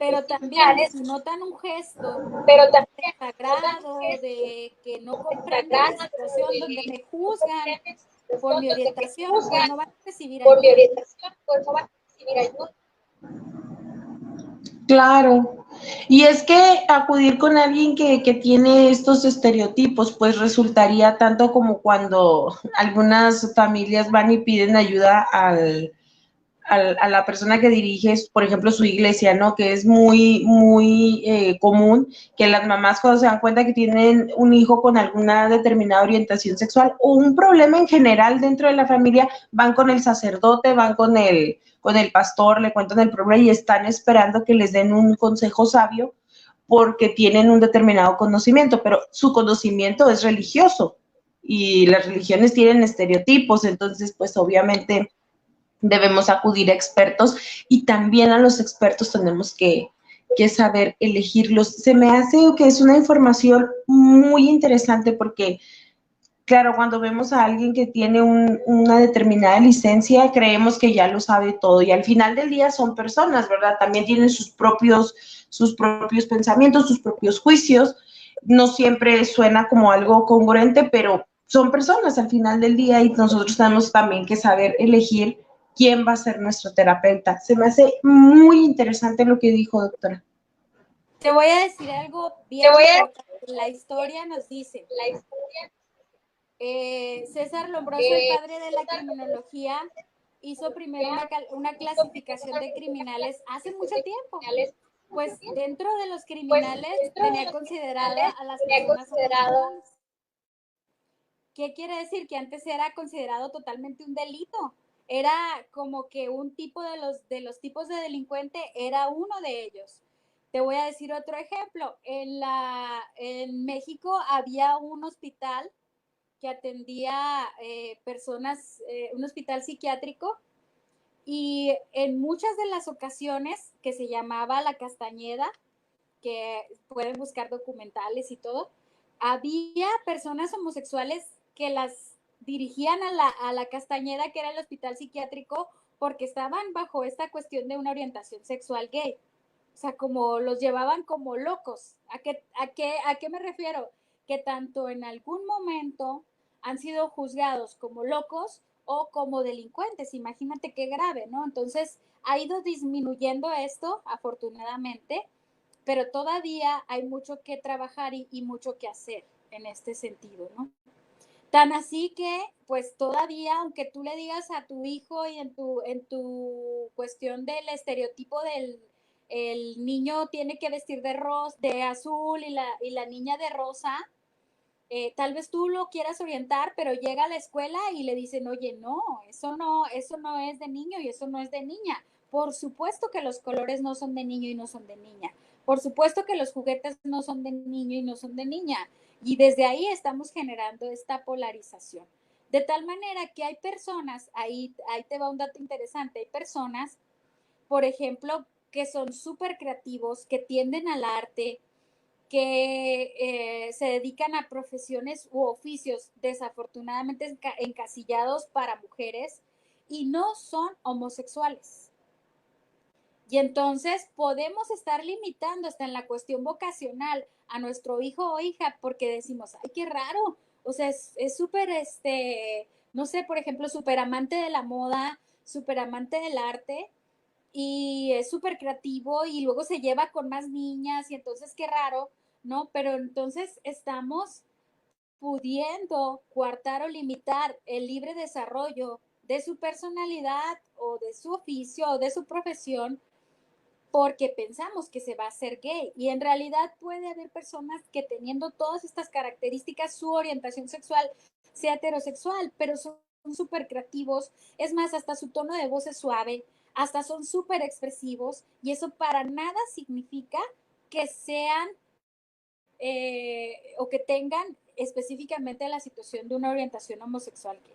pero también si notan un gesto de desagrado, de que no comprenden la situación, donde me juzgan por mi orientación, pues no van a recibir ayuda. Claro. Y es que acudir con alguien que tiene estos estereotipos, pues resultaría tanto como cuando algunas familias van y piden ayuda a la persona que dirige, por ejemplo, su iglesia, ¿no? Que es muy común que las mamás cuando se dan cuenta que tienen un hijo con alguna determinada orientación sexual o un problema en general dentro de la familia, van con el sacerdote, van con el pastor, le cuentan el problema y están esperando que les den un consejo sabio porque tienen un determinado conocimiento, pero su conocimiento es religioso y las religiones tienen estereotipos, entonces pues obviamente debemos acudir a expertos y también a los expertos tenemos que saber elegirlos. Se me hace que es una información muy interesante porque, claro, cuando vemos a alguien que tiene una determinada licencia, creemos que ya lo sabe todo y al final del día son personas, ¿verdad? También tienen sus propios pensamientos, sus propios juicios. No siempre suena como algo congruente, pero son personas al final del día y nosotros tenemos también que saber elegir quién va a ser nuestro terapeuta. Se me hace muy interesante lo que dijo, doctora. Te voy a decir algo bien importante. La historia nos dice. César Lombroso, el padre de la criminología, hizo primero una clasificación de criminales hace mucho tiempo. Pues dentro de los criminales tenía considerada a las personas homosexuales. ¿Qué quiere decir? Que antes era considerado totalmente un delito. Era como que un tipo de los tipos de delincuente era uno de ellos. Te voy a decir otro ejemplo. En México había un hospital que atendía personas, un hospital psiquiátrico, y en muchas de las ocasiones que se llamaba La Castañeda, que pueden buscar documentales y todo, había personas homosexuales que las dirigían a la Castañeda, que era el hospital psiquiátrico, porque estaban bajo esta cuestión de una orientación sexual gay. O sea, como los llevaban como locos. ¿A qué me refiero? Que tanto en algún momento han sido juzgados como locos o como delincuentes. Imagínate qué grave, ¿no? Entonces, ha ido disminuyendo esto, afortunadamente, pero todavía hay mucho que trabajar y mucho que hacer en este sentido, ¿no? Tan así que, pues todavía, aunque tú le digas a tu hijo y en tu cuestión del estereotipo del el niño tiene que vestir de azul y la niña de rosa, tal vez tú lo quieras orientar, pero llega a la escuela y le dicen, oye, no, eso no es de niño y eso no es de niña. Por supuesto que los colores no son de niño y no son de niña. Por supuesto que los juguetes no son de niño y no son de niña. Y desde ahí estamos generando esta polarización. De tal manera que hay personas, ahí te va un dato interesante, hay personas, por ejemplo, que son súper creativos, que tienden al arte, que se dedican a profesiones u oficios desafortunadamente encasillados para mujeres y no son homosexuales. Y entonces podemos estar limitando hasta en la cuestión vocacional a nuestro hijo o hija porque decimos, ay, qué raro. O sea, es súper, no sé, por ejemplo, súper amante de la moda, súper amante del arte, y es súper creativo y luego se lleva con más niñas y entonces qué raro, ¿no? Pero entonces estamos pudiendo coartar o limitar el libre desarrollo de su personalidad o de su oficio o de su profesión porque pensamos que se va a ser gay y en realidad puede haber personas que teniendo todas estas características su orientación sexual sea heterosexual, pero son súper creativos, es más, hasta su tono de voz es suave, hasta son súper expresivos y eso para nada significa que sean o que tengan específicamente la situación de una orientación homosexual gay.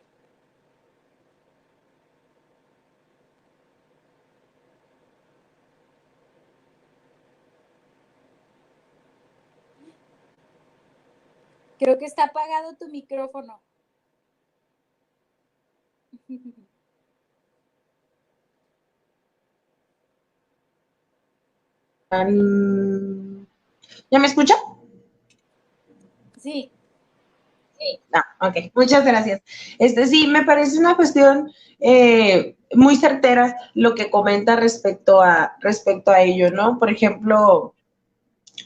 Creo que está apagado tu micrófono. ¿Ya me escucha? Sí. Ok, muchas gracias. Sí, me parece una cuestión muy certera lo que comenta respecto a ello, ¿no? Por ejemplo,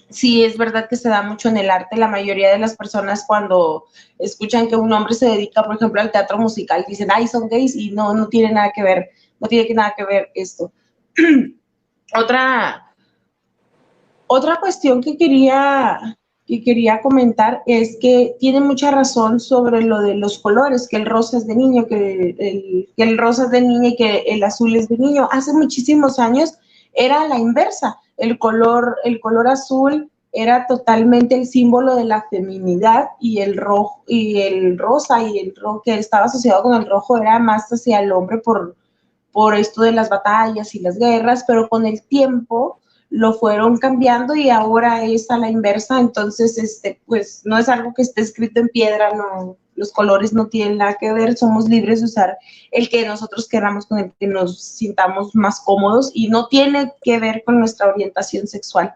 sí, es verdad que se da mucho en el arte. La mayoría de las personas cuando escuchan que un hombre se dedica, por ejemplo, al teatro musical, dicen, ay, son gays y no tiene nada que ver, no tiene nada que ver esto. Otra cuestión que quería comentar es que tiene mucha razón sobre lo de los colores, que el rosa es de niño, que el rosa es de niña y que el azul es de niño. Hace muchísimos años era la inversa. El color azul era totalmente el símbolo de la feminidad y el rojo y el rosa y el rojo que estaba asociado con el rojo era más hacia el hombre por esto de las batallas y las guerras, pero con el tiempo lo fueron cambiando y ahora es a la inversa, entonces, pues no es algo que esté escrito en piedra, no, los colores no tienen nada que ver, somos libres de usar el que nosotros queramos, con el que nos sintamos más cómodos y no tiene que ver con nuestra orientación sexual.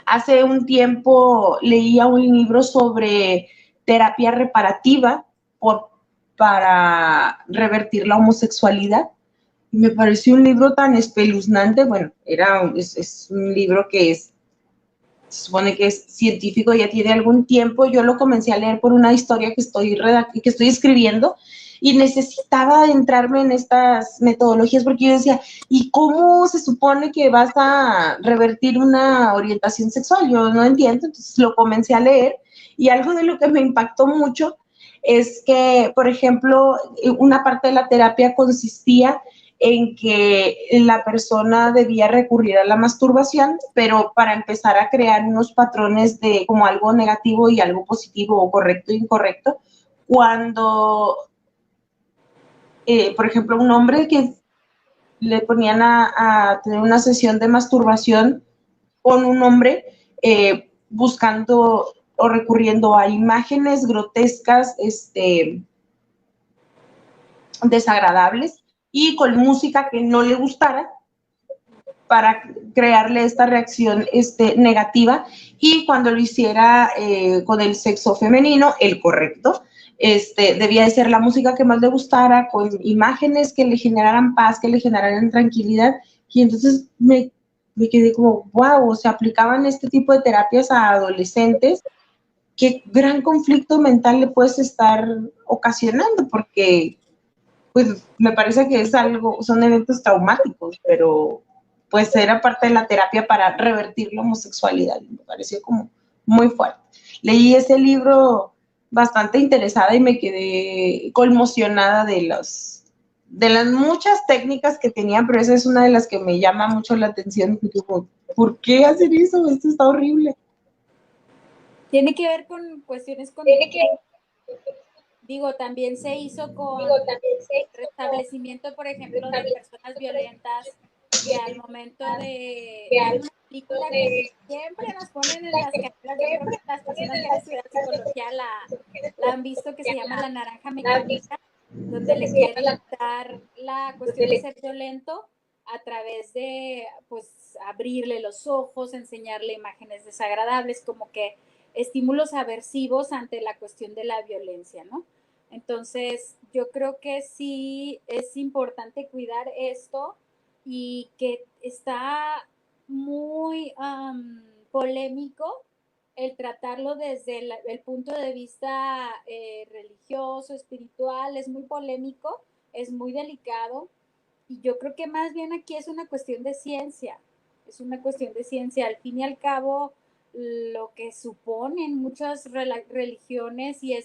Hace un tiempo leía un libro sobre terapia reparativa para revertir la homosexualidad. Me pareció un libro tan espeluznante, bueno, es un libro que se supone que es científico, ya tiene algún tiempo, yo lo comencé a leer por una historia que estoy escribiendo y necesitaba adentrarme en estas metodologías porque yo decía, ¿y cómo se supone que vas a revertir una orientación sexual? Yo no entiendo, entonces lo comencé a leer y algo de lo que me impactó mucho es que, por ejemplo, una parte de la terapia consistía en que la persona debía recurrir a la masturbación, pero para empezar a crear unos patrones de como algo negativo y algo positivo o correcto e incorrecto, cuando, por ejemplo, un hombre que le ponían a tener una sesión de masturbación con un hombre buscando o recurriendo a imágenes grotescas, desagradables y con música que no le gustara para crearle esta reacción negativa y cuando lo hiciera con el sexo femenino, el correcto, debía de ser la música que más le gustara, con imágenes que le generaran paz, que le generaran tranquilidad y entonces me quedé como, wow, se aplicaban este tipo de terapias a adolescentes, qué gran conflicto mental le puedes estar ocasionando, porque pues me parece que es algo, son eventos traumáticos, pero pues era parte de la terapia para revertir la homosexualidad. Me pareció como muy fuerte. Leí ese libro bastante interesada y me quedé conmocionada de las muchas técnicas que tenían, pero esa es una de las que me llama mucho la atención. Como, ¿por qué hacer eso? Esto está horrible. Tiene que ver con cuestiones con... Digo, también se hizo con restablecimiento, por ejemplo, de personas violentas que al momento de... Hay una película que siempre nos ponen en las carreras, yo creo que las personas que han estudiado psicología la han visto, que se llama La Naranja Mecánica, donde le quieren dar la cuestión de ser violento a través de, pues, abrirle los ojos, enseñarle imágenes desagradables, como que estímulos aversivos ante la cuestión de la violencia, ¿no? Entonces, yo creo que sí es importante cuidar esto y que está muy polémico el tratarlo desde el punto de vista religioso, espiritual, es muy polémico, es muy delicado, y yo creo que más bien aquí es una cuestión de ciencia, es una cuestión de ciencia. Al fin y al cabo, lo que suponen muchas religiones y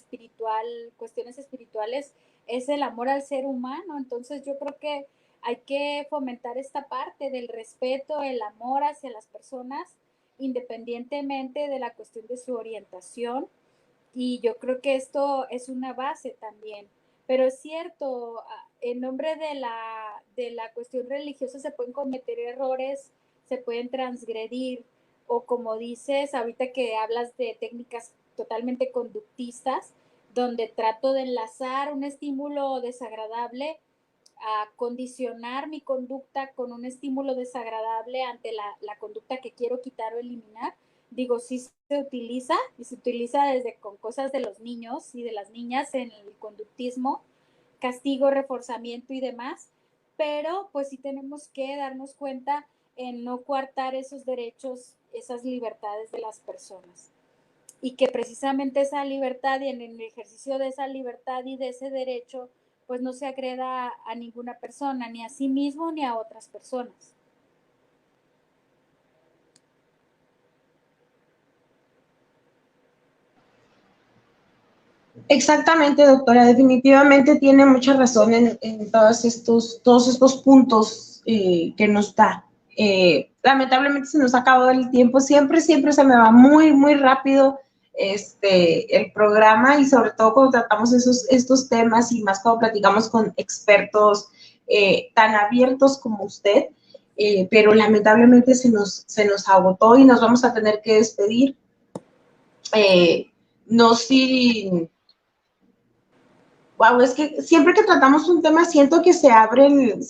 cuestiones espirituales es el amor al ser humano. Entonces yo creo que hay que fomentar esta parte del respeto, el amor hacia las personas, independientemente de la cuestión de su orientación. Y yo creo que esto es una base también. Pero es cierto, en nombre de la cuestión religiosa se pueden cometer errores, se pueden transgredir, o como dices, ahorita que hablas de técnicas totalmente conductistas, donde trato de enlazar un estímulo desagradable a condicionar mi conducta con un estímulo desagradable ante la conducta que quiero quitar o eliminar. Digo, sí se utiliza, y se utiliza desde con cosas de los niños y de las niñas en el conductismo, castigo, reforzamiento y demás, pero pues sí tenemos que darnos cuenta en no coartar esos derechos, esas libertades de las personas. Y que precisamente esa libertad, y en el ejercicio de esa libertad y de ese derecho, pues no se agreda a ninguna persona, ni a sí mismo ni a otras personas. Exactamente, doctora. Definitivamente tiene mucha razón en todos estos puntos que nos da. Lamentablemente se nos ha acabado el tiempo. Siempre se me va muy, muy rápido el programa, y sobre todo cuando tratamos estos temas, y más cuando platicamos con expertos tan abiertos como usted. Pero lamentablemente se nos agotó y nos vamos a tener que despedir. No sin Wow, es que siempre que tratamos un tema siento que se abren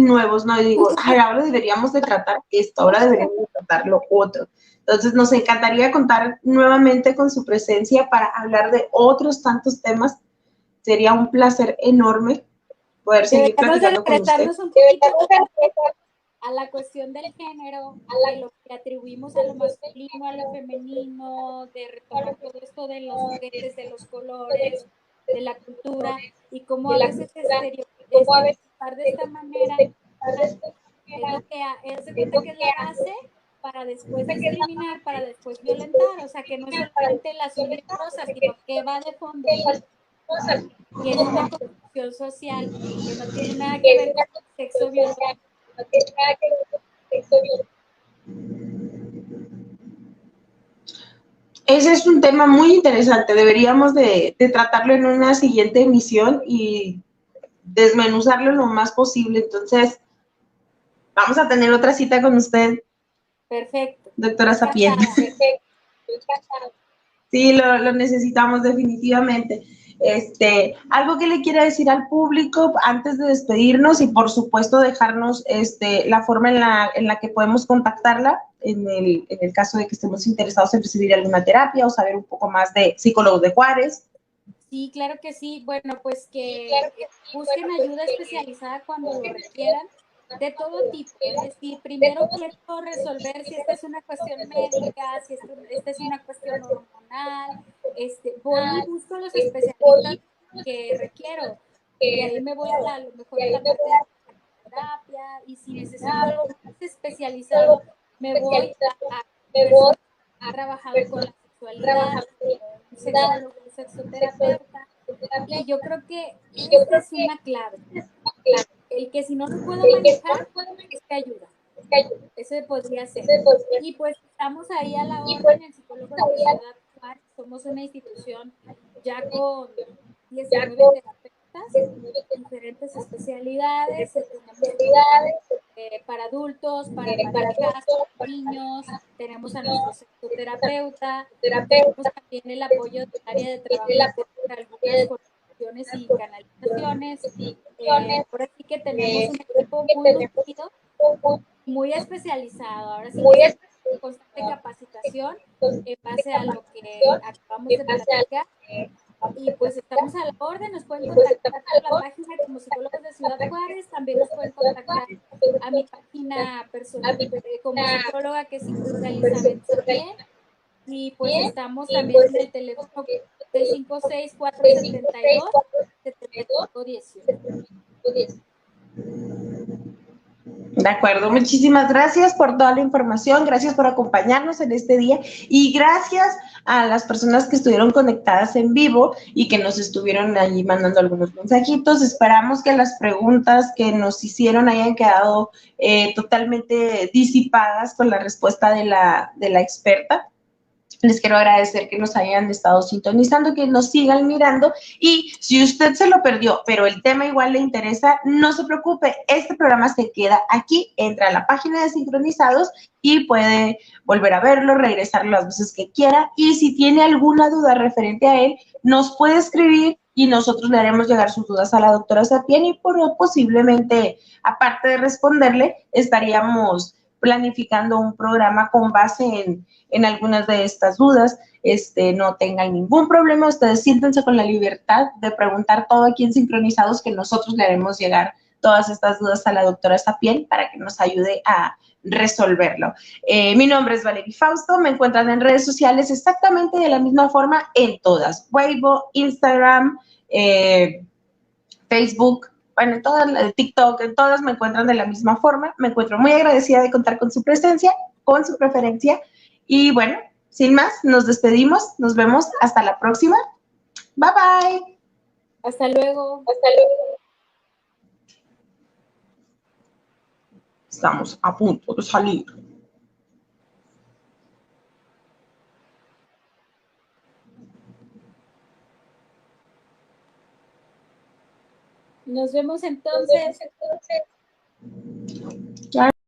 nuevos, ¿no? Y digo, ay, ahora deberíamos de tratar esto, ahora deberíamos de tratar lo otro. Entonces, nos encantaría contar nuevamente con su presencia para hablar de otros tantos temas. Sería un placer enorme poder seguir Deberíamos de platicando con usted. regresarnos un poquito a la cuestión del género, de lo que atribuimos a lo masculino, a lo femenino, de retomar todo esto de los juguetes, de los colores, de la cultura, y cómo a veces estereotipar de esta manera es lo que es de cuenta que es la base para después discriminar, para después violentar. O sea, que no es solamente el azul y el rosa, sino que va de fondo. Y es una construcción social que no tiene nada que ver con el sexo biológico. Ese es un tema muy interesante. Deberíamos de tratarlo en una siguiente emisión y desmenuzarlo lo más posible. Entonces, vamos a tener otra cita con usted. Perfecto. Doctora Sapien. Sí, lo necesitamos definitivamente. Algo que le quiera decir al público antes de despedirnos, y por supuesto dejarnos la forma en la que podemos contactarla en el caso de que estemos interesados en recibir alguna terapia o saber un poco más de Psicólogos de Juárez. Sí, claro que sí. Bueno, pues que busquen ayuda especializada cuando lo requieran, de todo tipo. Es decir, primero quiero resolver si esta es una cuestión médica, si esta es una cuestión hormonal. Voy y busco los especialistas que requiero. De ahí me voy a lo mejor a la parte de terapia, y si necesito algo más especializado, me voy a personas que han trabajado con la sexualidad, un sexólogo, un sexoterapeuta. Y yo creo que esta es una clave. El que si no lo puedo manejar, es que ayuda. Ese podría ser. Y pues estamos ahí a la orden, el Psicólogo de Ciudad Juárez. Somos una institución ya con 19 terapeutas, diferentes especialidades. Tenemos para adultos, para parejas, para niños, tenemos a nuestro sexoterapeuta, tenemos también el apoyo del área de trabajo para algunas coordinaciones y canalizaciones. Por así que tenemos un equipo muy nutrido, muy especializado. Ahora sí que es constante capacitación en base a lo que acabamos de platicar. y pues estamos a la orden, nos pueden contactar por la página como Psicólogos de Ciudad Juárez, también nos pueden contactar a mi página personal como psicóloga, que es Elizabeth Sapien, y pues estamos también en el teléfono 656-472-7518. De acuerdo, muchísimas gracias por toda la información, gracias por acompañarnos en este día y gracias a las personas que estuvieron conectadas en vivo y que nos estuvieron allí mandando algunos mensajitos. Esperamos que las preguntas que nos hicieron hayan quedado totalmente disipadas con la respuesta de la experta. Les quiero agradecer que nos hayan estado sintonizando, que nos sigan mirando y si usted se lo perdió, pero el tema igual le interesa, no se preocupe, este programa se queda aquí, entra a la página de Sincronizados y puede volver a verlo, regresar las veces que quiera y si tiene alguna duda referente a él, nos puede escribir y nosotros le haremos llegar sus dudas a la doctora Sapien y posiblemente, aparte de responderle, estaríamos planificando un programa con base en algunas de estas dudas. No tengan ningún problema, ustedes siéntense con la libertad de preguntar todo aquí en Sincronizados, que nosotros le haremos llegar todas estas dudas a la doctora Sapien para que nos ayude a resolverlo. Mi nombre es Valerie Fausto, me encuentran en redes sociales exactamente de la misma forma en todas, Weibo, Instagram, Facebook, bueno, en todas, TikTok, en todas me encuentran de la misma forma. Me encuentro muy agradecida de contar con su presencia, con su preferencia. Y bueno, sin más, nos despedimos. Nos vemos hasta la próxima. Bye, bye. Hasta luego. Hasta luego. Estamos a punto de salir. Nos vemos entonces.